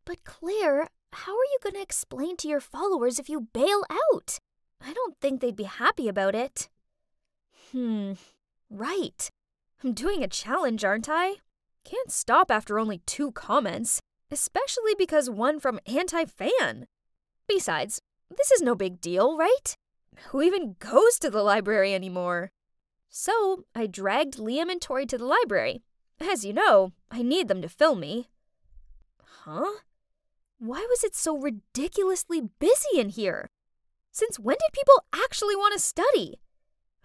But Claire, how are you going to explain to your followers if you bail out? I don't think they'd be happy about it. Right. I'm doing a challenge, aren't I? Can't stop after only 2 comments, especially because one from anti-fan. Besides, this is no big deal, right? Who even goes to the library anymore? So, I dragged Liam and Tori to the library. As you know, I need them to film me. Huh? Why was it so ridiculously busy in here? Since when did people actually want to study?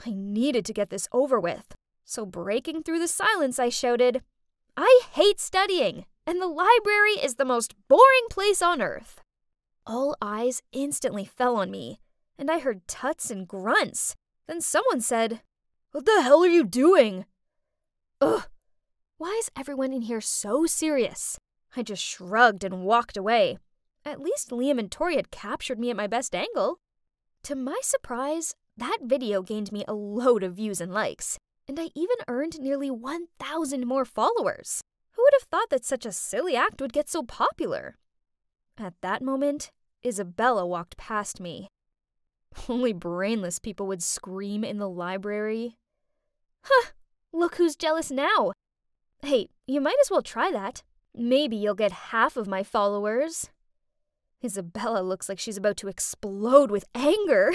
I needed to get this over with. So breaking through the silence, I shouted, "I hate studying, and the library is the most boring place on earth." All eyes instantly fell on me, and I heard tuts and grunts. Then someone said, "What the hell are you doing?" Ugh, why is everyone in here so serious? I just shrugged and walked away. At least Liam and Tori had captured me at my best angle. To my surprise, that video gained me a load of views and likes, and I even earned nearly 1,000 more followers. Who would have thought that such a silly act would get so popular? At that moment, Isabella walked past me. Only brainless people would scream in the library. Huh, look who's jealous now. Hey, you might as well try that. Maybe you'll get half of my followers. Isabella looks like she's about to explode with anger.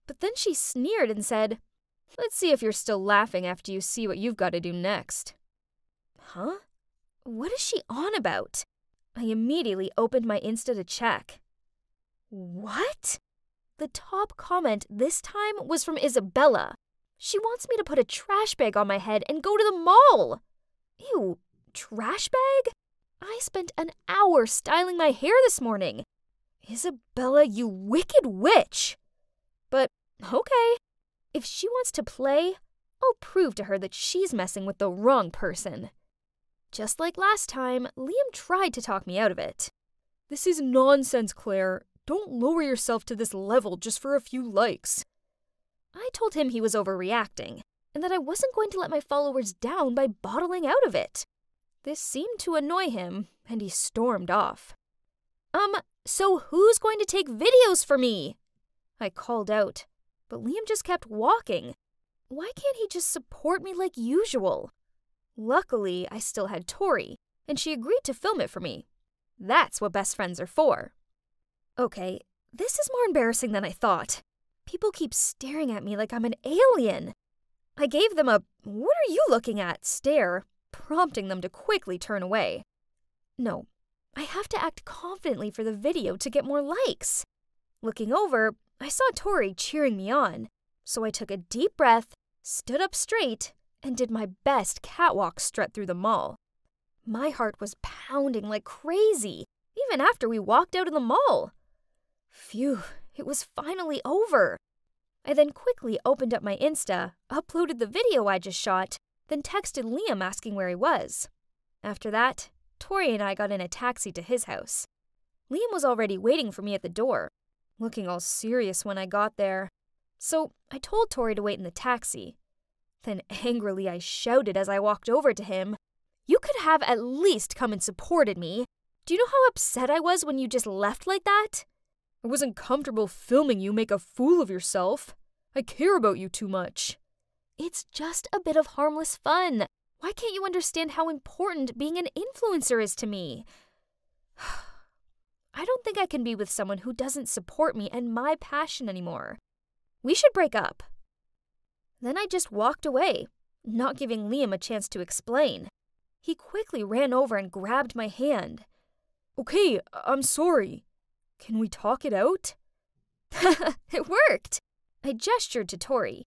But then she sneered and said, "Let's see if you're still laughing after you see what you've got to do next." Huh? What is she on about? I immediately opened my Insta to check. What? The top comment this time was from Isabella. She wants me to put a trash bag on my head and go to the mall. Ew, trash bag? I spent an hour styling my hair this morning. Isabella, you wicked witch. But, okay. If she wants to play, I'll prove to her that she's messing with the wrong person. Just like last time, Liam tried to talk me out of it. This is nonsense, Claire. Don't lower yourself to this level just for a few likes. I told him he was overreacting, and that I wasn't going to let my followers down by bottling out of it. This seemed to annoy him, and he stormed off. So who's going to take videos for me? I called out, but Liam just kept walking. Why can't he just support me like usual? Luckily, I still had Tori, and she agreed to film it for me. That's what best friends are for. Okay, this is more embarrassing than I thought. People keep staring at me like I'm an alien. I gave them a "what are you looking at" stare, prompting them to quickly turn away. No, I have to act confidently for the video to get more likes. Looking over, I saw Tori cheering me on, so I took a deep breath, stood up straight, and did my best catwalk strut through the mall. My heart was pounding like crazy, even after we walked out of the mall. Phew, it was finally over. I then quickly opened up my Insta, uploaded the video I just shot, then texted Liam asking where he was. After that, Tori and I got in a taxi to his house. Liam was already waiting for me at the door, looking all serious when I got there. So I told Tori to wait in the taxi. Then angrily I shouted as I walked over to him, "You could have at least come and supported me. Do you know how upset I was when you just left like that? I wasn't comfortable filming you make a fool of yourself. I care about you too much." It's just a bit of harmless fun. Why can't you understand how important being an influencer is to me? I don't think I can be with someone who doesn't support me and my passion anymore. We should break up. Then I just walked away, not giving Liam a chance to explain. He quickly ran over and grabbed my hand. "Okay, I'm sorry. Can we talk it out?" It worked! I gestured to Tori,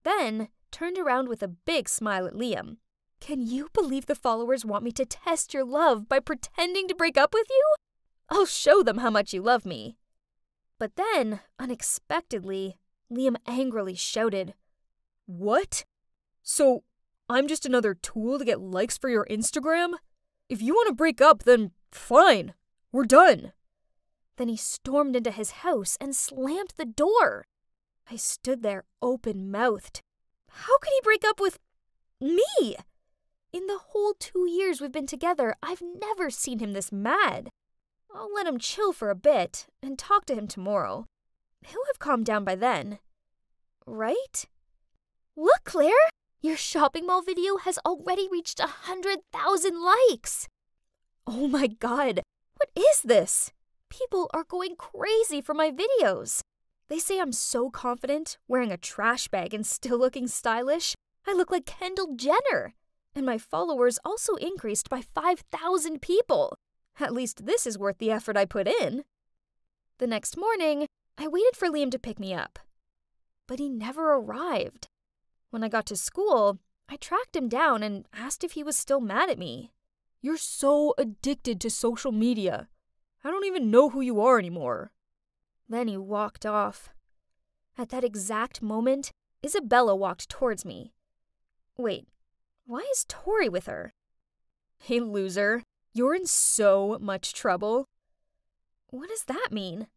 then turned around with a big smile at Liam. "Can you believe the followers want me to test your love by pretending to break up with you? I'll show them how much you love me." But then, unexpectedly, Liam angrily shouted, "What? So, I'm just another tool to get likes for your Instagram? If you want to break up, then fine. We're done." Then he stormed into his house and slammed the door. I stood there open-mouthed. How could he break up with me? In the whole 2 years we've been together, I've never seen him this mad. I'll let him chill for a bit and talk to him tomorrow. He'll have calmed down by then. Right? Look, Claire! Your shopping mall video has already reached 100,000 likes! Oh my god, what is this? People are going crazy for my videos. They say I'm so confident, wearing a trash bag and still looking stylish. I look like Kendall Jenner. And my followers also increased by 5,000 people. At least this is worth the effort I put in. The next morning, I waited for Liam to pick me up. But he never arrived. When I got to school, I tracked him down and asked if he was still mad at me. "You're so addicted to social media. I don't even know who you are anymore." Then he walked off. At that exact moment, Isabella walked towards me. Wait, why is Tori with her? "Hey, loser, you're in so much trouble." What does that mean?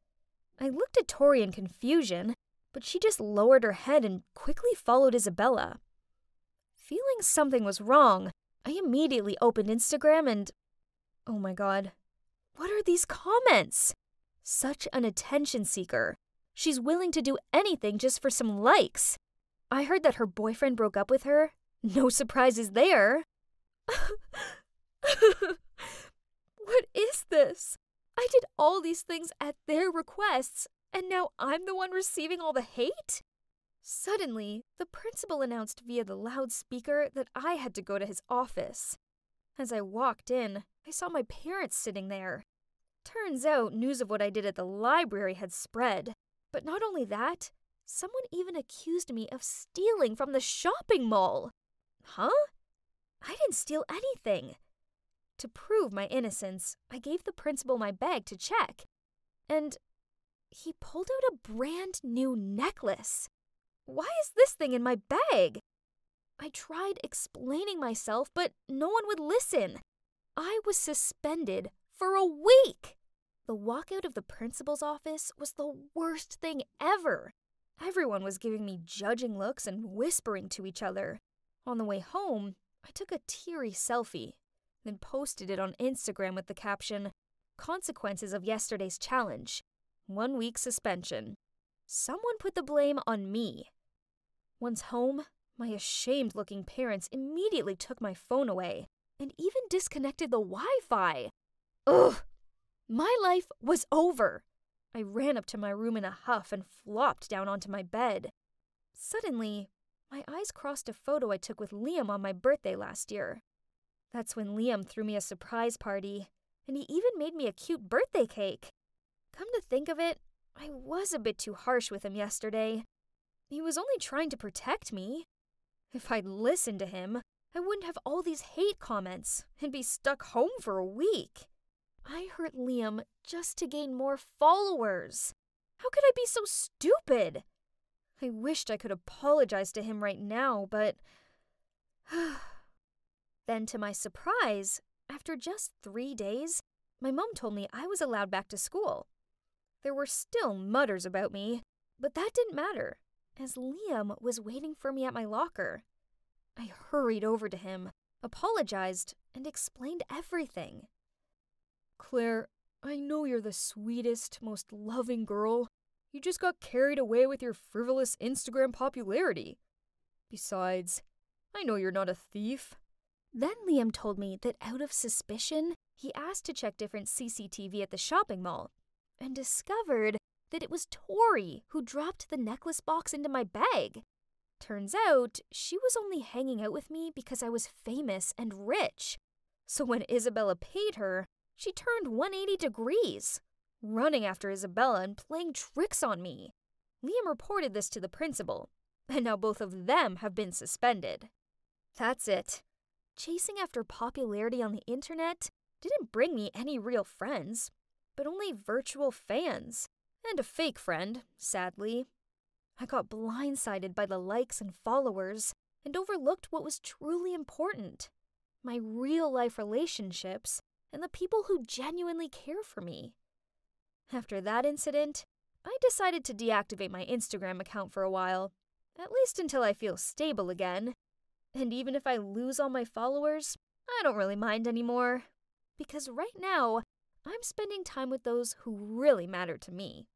I looked at Tori in confusion, but she just lowered her head and quickly followed Isabella. Feeling something was wrong, I immediately opened Instagram and... oh my god. What are these comments? Such an attention seeker. She's willing to do anything just for some likes. I heard that her boyfriend broke up with her. No surprises there. What is this? I did all these things at their requests, and now I'm the one receiving all the hate? Suddenly, the principal announced via the loudspeaker that I had to go to his office. As I walked in, I saw my parents sitting there. Turns out news of what I did at the library had spread. But not only that, someone even accused me of stealing from the shopping mall. Huh? I didn't steal anything. To prove my innocence, I gave the principal my bag to check. And he pulled out a brand new necklace. Why is this thing in my bag? I tried explaining myself, but no one would listen. I was suspended for a week. The walkout of the principal's office was the worst thing ever. Everyone was giving me judging looks and whispering to each other. On the way home, I took a teary selfie, then posted it on Instagram with the caption, "Consequences of yesterday's challenge. 1 week suspension." Someone put the blame on me. Once home, my ashamed-looking parents immediately took my phone away and even disconnected the Wi-Fi. Ugh! My life was over. I ran up to my room in a huff and flopped down onto my bed. Suddenly, my eyes crossed a photo I took with Liam on my birthday last year. That's when Liam threw me a surprise party, and he even made me a cute birthday cake. Come to think of it, I was a bit too harsh with him yesterday. He was only trying to protect me. If I'd listened to him, I wouldn't have all these hate comments and be stuck home for a week. I hurt Liam just to gain more followers. How could I be so stupid? I wished I could apologize to him right now, but... Then to my surprise, after just 3 days, my mom told me I was allowed back to school. There were still mutters about me, but that didn't matter, as Liam was waiting for me at my locker. I hurried over to him, apologized, and explained everything. "Claire, I know you're the sweetest, most loving girl. You just got carried away with your frivolous Instagram popularity. Besides, I know you're not a thief." Then Liam told me that out of suspicion, he asked to check different CCTV at the shopping mall and discovered that it was Tori who dropped the necklace box into my bag. Turns out, she was only hanging out with me because I was famous and rich. So when Isabella paid her, she turned 180 degrees, running after Isabella and playing tricks on me. Liam reported this to the principal, and now both of them have been suspended. That's it. Chasing after popularity on the internet didn't bring me any real friends, but only virtual fans, and a fake friend, sadly. I got blindsided by the likes and followers and overlooked what was truly important, my real-life relationships and the people who genuinely care for me. After that incident, I decided to deactivate my Instagram account for a while, at least until I feel stable again. And even if I lose all my followers, I don't really mind anymore, because right now, I'm spending time with those who really matter to me.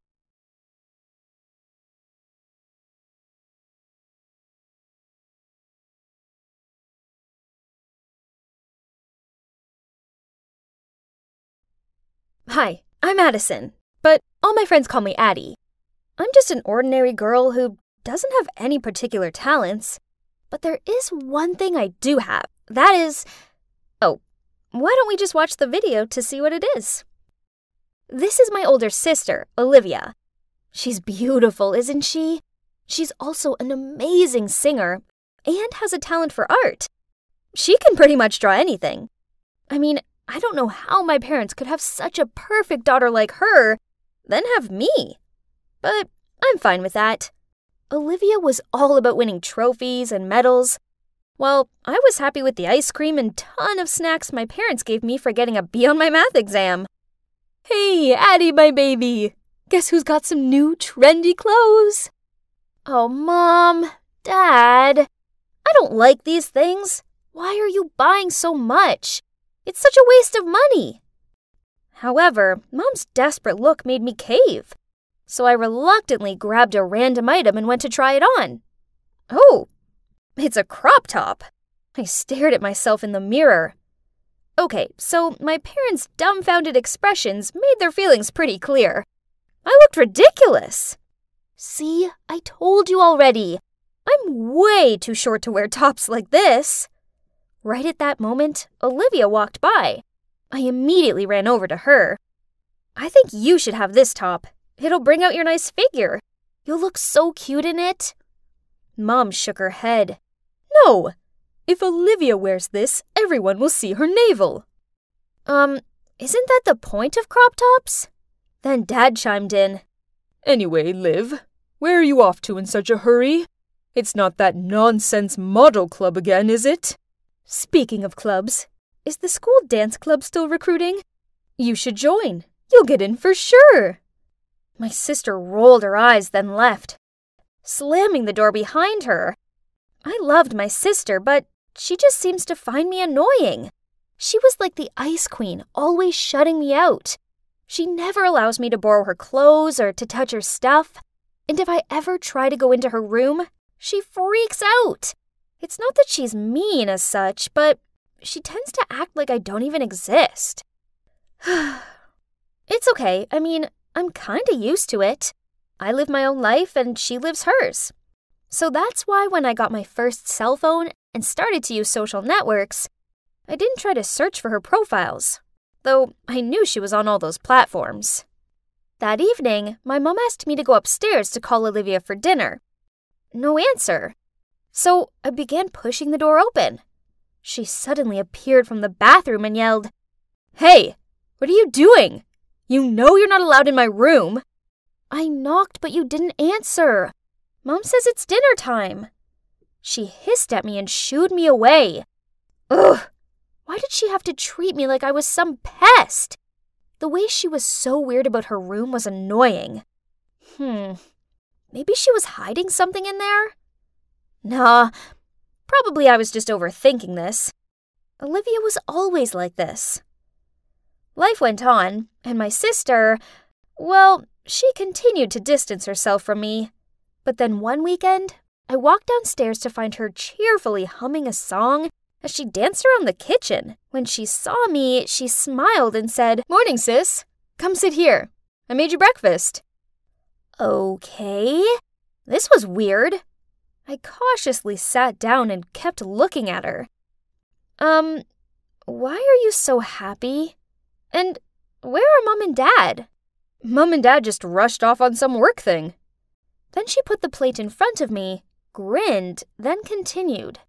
Hi, I'm Addison, but all my friends call me Addie. I'm just an ordinary girl who doesn't have any particular talents, but there is one thing I do have. That is... Oh, why don't we just watch the video to see what it is? This is my older sister, Olivia. She's beautiful, isn't she? She's also an amazing singer and has a talent for art. She can pretty much draw anything. I mean, I don't know how my parents could have such a perfect daughter like her, then have me. But I'm fine with that. Olivia was all about winning trophies and medals, while I was happy with the ice cream and ton of snacks my parents gave me for getting a B on my math exam. Hey, Addie, my baby! Guess who's got some new trendy clothes? Oh, Mom, Dad, I don't like these things. Why are you buying so much? It's such a waste of money. However, Mom's desperate look made me cave. so I reluctantly grabbed a random item and went to try it on. Oh, it's a crop top. I stared at myself in the mirror. Okay, so my parents' dumbfounded expressions made their feelings pretty clear. I looked ridiculous. See, I told you already. I'm way too short to wear tops like this. Right at that moment, Olivia walked by. I immediately ran over to her. I think you should have this top. It'll bring out your nice figure. You'll look so cute in it. Mom shook her head. No. If Olivia wears this, everyone will see her navel. Isn't that the point of crop tops? Then Dad chimed in. Anyway, Liv, where are you off to in such a hurry? It's not that nonsense model club again, is it? Speaking of clubs, is the school dance club still recruiting? You should join. You'll get in for sure. My sister rolled her eyes, then left, slamming the door behind her. I loved my sister, but she just seems to find me annoying. She was like the ice queen, always shutting me out. She never allows me to borrow her clothes or to touch her stuff. And if I ever try to go into her room, she freaks out. It's not that she's mean as such, but she tends to act like I don't even exist. It's okay. I mean, I'm kinda used to it. I live my own life and she lives hers. So that's why when I got my first cell phone and started to use social networks, I didn't try to search for her profiles, though I knew she was on all those platforms. That evening, my mom asked me to go upstairs to call Olivia for dinner. No answer. So I began pushing the door open. She suddenly appeared from the bathroom and yelled, "Hey, what are you doing? You know you're not allowed in my room." I knocked, but you didn't answer. Mom says it's dinner time. She hissed at me and shooed me away. Ugh! Why did she have to treat me like I was some pest? The way she was so weird about her room was annoying. Maybe she was hiding something in there? Nah, probably I was just overthinking this. Olivia was always like this. Life went on, and my sister, well, she continued to distance herself from me. But then one weekend, I walked downstairs to find her cheerfully humming a song as she danced around the kitchen. When she saw me, she smiled and said, "Morning, sis. Come sit here. I made you breakfast." Okay, this was weird. I cautiously sat down and kept looking at her. Why are you so happy? And where are Mom and Dad? Mom and Dad just rushed off on some work thing. Then she put the plate in front of me, grinned, then continued.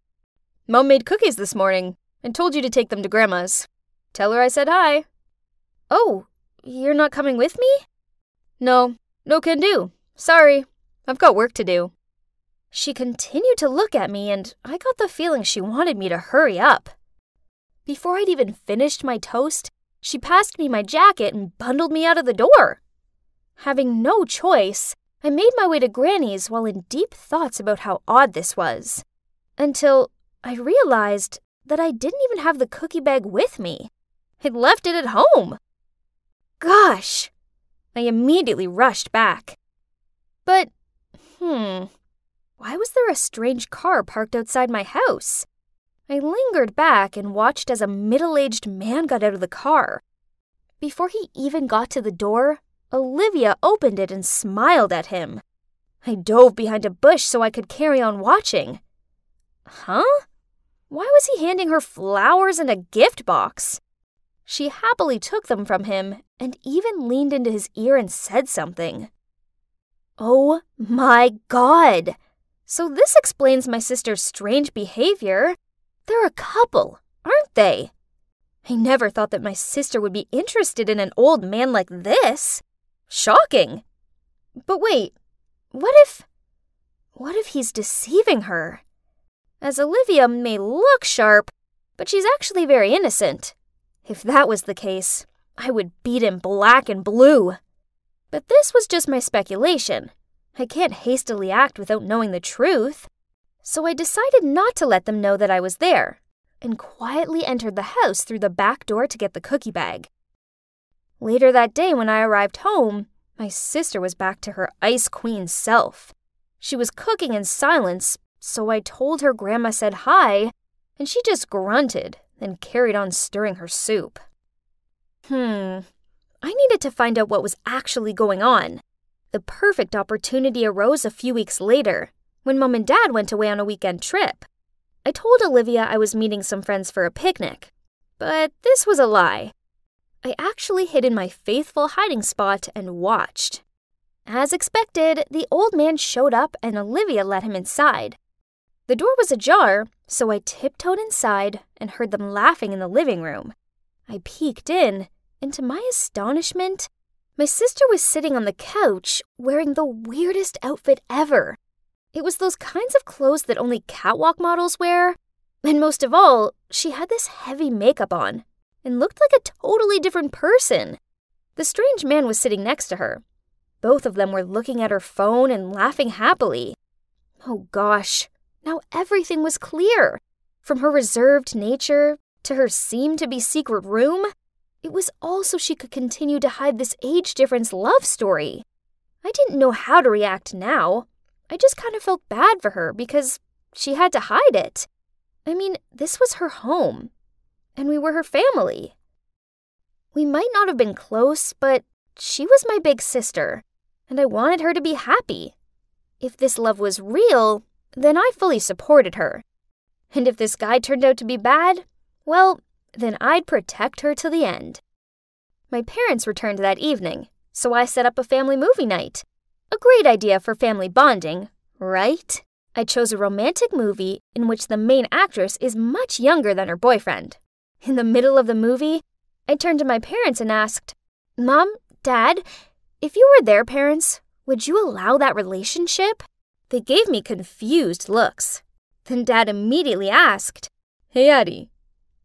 Mom made cookies this morning and told you to take them to Grandma's. Tell her I said hi. Oh, you're not coming with me? No can do. Sorry, I've got work to do. She continued to look at me, and I got the feeling she wanted me to hurry up. Before I'd even finished my toast, she passed me my jacket and bundled me out of the door. Having no choice, I made my way to Granny's while in deep thoughts about how odd this was. Until I realized that I didn't even have the cookie bag with me. I'd left it at home. Gosh! I immediately rushed back. But, why was there a strange car parked outside my house? I lingered back and watched as a middle-aged man got out of the car. Before he even got to the door, Olivia opened it and smiled at him. I dove behind a bush so I could carry on watching. Huh? Why was he handing her flowers and a gift box? She happily took them from him and even leaned into his ear and said something. Oh my God! So this explains my sister's strange behavior. They're a couple, aren't they? I never thought that my sister would be interested in an old man like this. Shocking. But wait, what if he's deceiving her? As Olivia may look sharp, but she's actually very innocent. If that was the case, I would beat him black and blue. But this was just my speculation. I can't hastily act without knowing the truth. So I decided not to let them know that I was there, and quietly entered the house through the back door to get the cookie bag. Later that day when I arrived home, My sister was back to her Ice Queen self. She was cooking in silence, so I told her Grandma said hi, and she just grunted, then carried on stirring her soup. I needed to find out what was actually going on. The perfect opportunity arose a few weeks later, when Mom and Dad went away on a weekend trip. I told Olivia I was meeting some friends for a picnic, but this was a lie. I actually hid in my faithful hiding spot and watched. As expected, the old man showed up and Olivia let him inside. The door was ajar, so I tiptoed inside and heard them laughing in the living room. I peeked in, and to my astonishment, my sister was sitting on the couch wearing the weirdest outfit ever. It was those kinds of clothes that only catwalk models wear, and most of all, she had this heavy makeup on and looked like a totally different person. The strange man was sitting next to her. Both of them were looking at her phone and laughing happily. Oh gosh, now everything was clear. From her reserved nature to her seemed-to-be secret room, it was all so she could continue to hide this age difference love story. I didn't know how to react now. I just kind of felt bad for her because she had to hide it. I mean, this was her home, and we were her family. We might not have been close, but she was my big sister, and I wanted her to be happy. If this love was real, then I fully supported her. And if this guy turned out to be bad, well, then I'd protect her to the end. My parents returned that evening, so I set up a family movie night. A great idea for family bonding, right? I chose a romantic movie in which the main actress is much younger than her boyfriend. In the middle of the movie, I turned to my parents and asked, "Mom, Dad, if you were their parents, would you allow that relationship?" They gave me confused looks. Then Dad immediately asked, "Hey, Addie,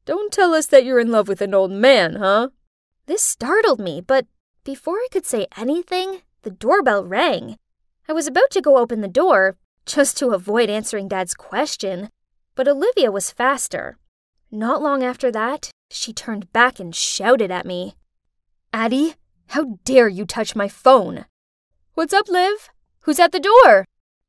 don't tell us that you're in love with an old man, huh?" This startled me, but before I could say anything, the doorbell rang. I was about to go open the door, just to avoid answering Dad's question, but Olivia was faster. Not long after that, she turned back and shouted at me. "Addie, how dare you touch my phone?" "What's up, Liv? Who's at the door?"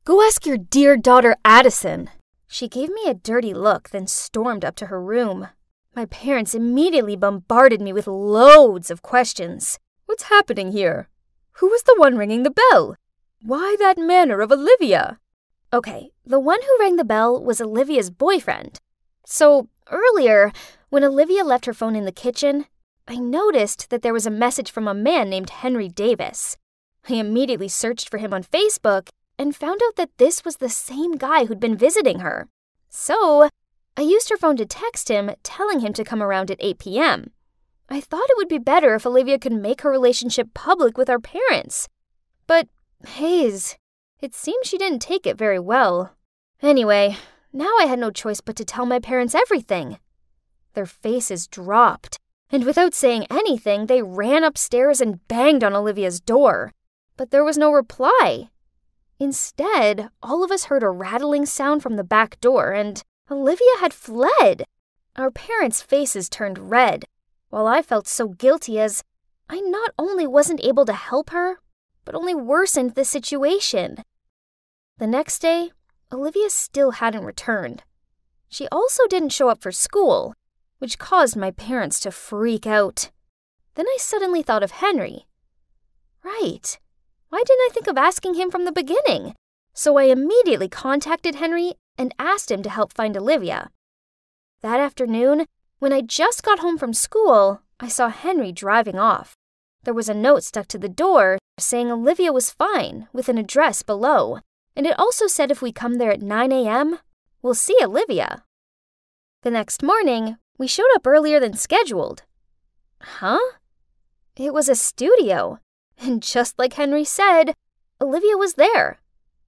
"Go ask your dear daughter Addison." She gave me a dirty look, then stormed up to her room. My parents immediately bombarded me with loads of questions. "What's happening here? Who was the one ringing the bell? Why that manner of Olivia?" Okay, the one who rang the bell was Olivia's boyfriend. So, earlier, when Olivia left her phone in the kitchen, I noticed that there was a message from a man named Henry Davis. I immediately searched for him on Facebook and found out that this was the same guy who'd been visiting her. So, I used her phone to text him, telling him to come around at 8 p.m. I thought it would be better if Olivia could make her relationship public with our parents. But, Hayes, it seems she didn't take it very well. Anyway, now I had no choice but to tell my parents everything. Their faces dropped, and without saying anything, they ran upstairs and banged on Olivia's door. But there was no reply. Instead, all of us heard a rattling sound from the back door, and Olivia had fled. Our parents' faces turned red, while I felt so guilty as I not only wasn't able to help her, but only worsened the situation. The next day, Olivia still hadn't returned. She also didn't show up for school, which caused my parents to freak out. Then I suddenly thought of Henry. Right. Why didn't I think of asking him from the beginning? So I immediately contacted Henry and asked him to help find Olivia. That afternoon, when I just got home from school, I saw Henry driving off. There was a note stuck to the door saying Olivia was fine, with an address below, and it also said if we come there at 9 a.m., we'll see Olivia. The next morning, we showed up earlier than scheduled. Huh? It was a studio, and just like Henry said, Olivia was there.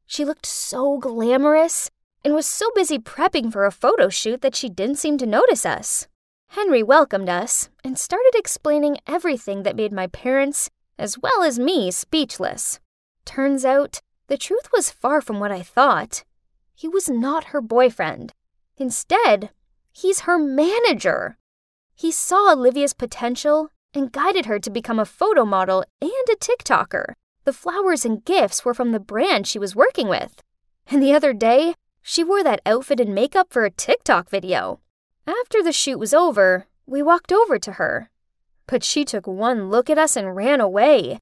She looked so glamorous and was so busy prepping for a photo shoot that she didn't seem to notice us. Henry welcomed us and started explaining everything that made my parents, as well as me, speechless. Turns out, the truth was far from what I thought. He was not her boyfriend. Instead, he's her manager. He saw Olivia's potential and guided her to become a photo model and a TikToker. The flowers and gifts were from the brand she was working with. And the other day, she wore that outfit and makeup for a TikTok video. After the shoot was over, we walked over to her. But she took one look at us and ran away.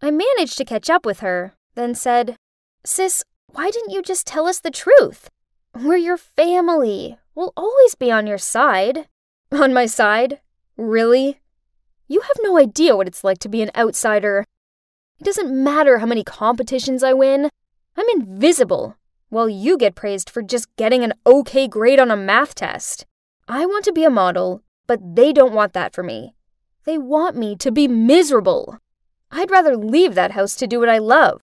I managed to catch up with her, then said, "Sis, why didn't you just tell us the truth? We're your family. We'll always be on your side." "On my side? Really? You have no idea what it's like to be an outsider. It doesn't matter how many competitions I win. I'm invisible, while you get praised for just getting an okay grade on a math test. I want to be a model, but they don't want that for me. They want me to be miserable. I'd rather leave that house to do what I love."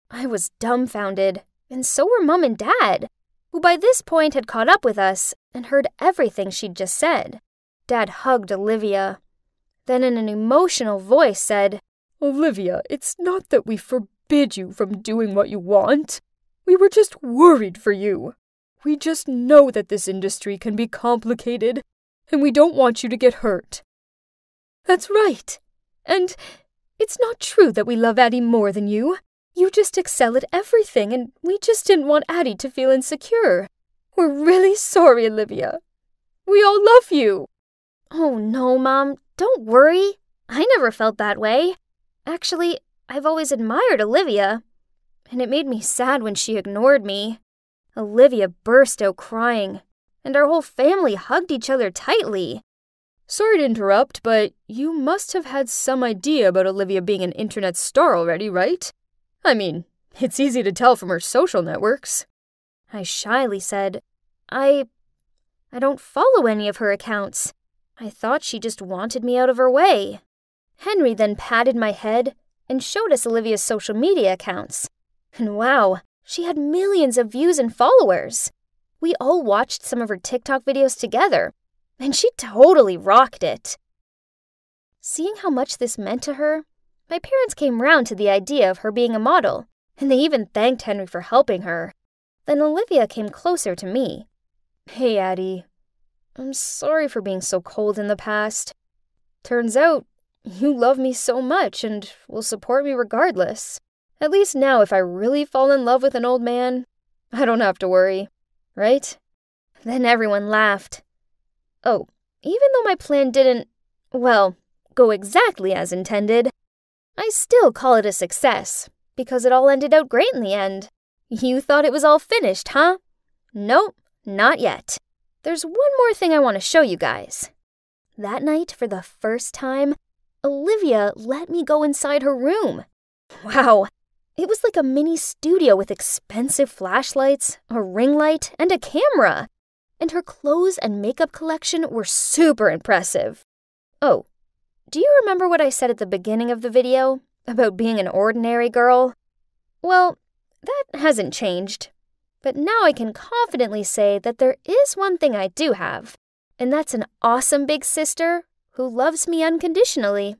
I was dumbfounded, and so were Mom and Dad, who by this point had caught up with us and heard everything she'd just said. Dad hugged Olivia, then in an emotional voice said, "Olivia, it's not that we forbid you from doing what you want. We were just worried for you. We just know that this industry can be complicated, and we don't want you to get hurt." "That's right. And it's not true that we love Addie more than you. You just excel at everything, and we just didn't want Addie to feel insecure. We're really sorry, Olivia. We all love you." "Oh no, Mom, don't worry. I never felt that way. Actually, I've always admired Olivia, and it made me sad when she ignored me." Olivia burst out crying, and our whole family hugged each other tightly. "Sorry to interrupt, but you must have had some idea about Olivia being an internet star already, right? I mean, it's easy to tell from her social networks." I shyly said, I don't follow any of her accounts. I thought she just wanted me out of her way." Henry then patted my head and showed us Olivia's social media accounts. And wow, she had millions of views and followers. We all watched some of her TikTok videos together, and she totally rocked it. Seeing how much this meant to her, my parents came round to the idea of her being a model, and they even thanked Henry for helping her. Then Olivia came closer to me. "Hey, Addie. I'm sorry for being so cold in the past. Turns out, you love me so much and will support me regardless. At least now if I really fall in love with an old man, I don't have to worry, right?" Then everyone laughed. Oh, even though my plan didn't, well, go exactly as intended, I still call it a success, because it all ended out great in the end. You thought it was all finished, huh? Nope, not yet. There's one more thing I want to show you guys. That night, for the first time, Olivia let me go inside her room. Wow, it was like a mini studio with expensive flashlights, a ring light, and a camera. And her clothes and makeup collection were super impressive. Oh, do you remember what I said at the beginning of the video about being an ordinary girl? Well, that hasn't changed. But now I can confidently say that there is one thing I do have, and that's an awesome big sister who loves me unconditionally.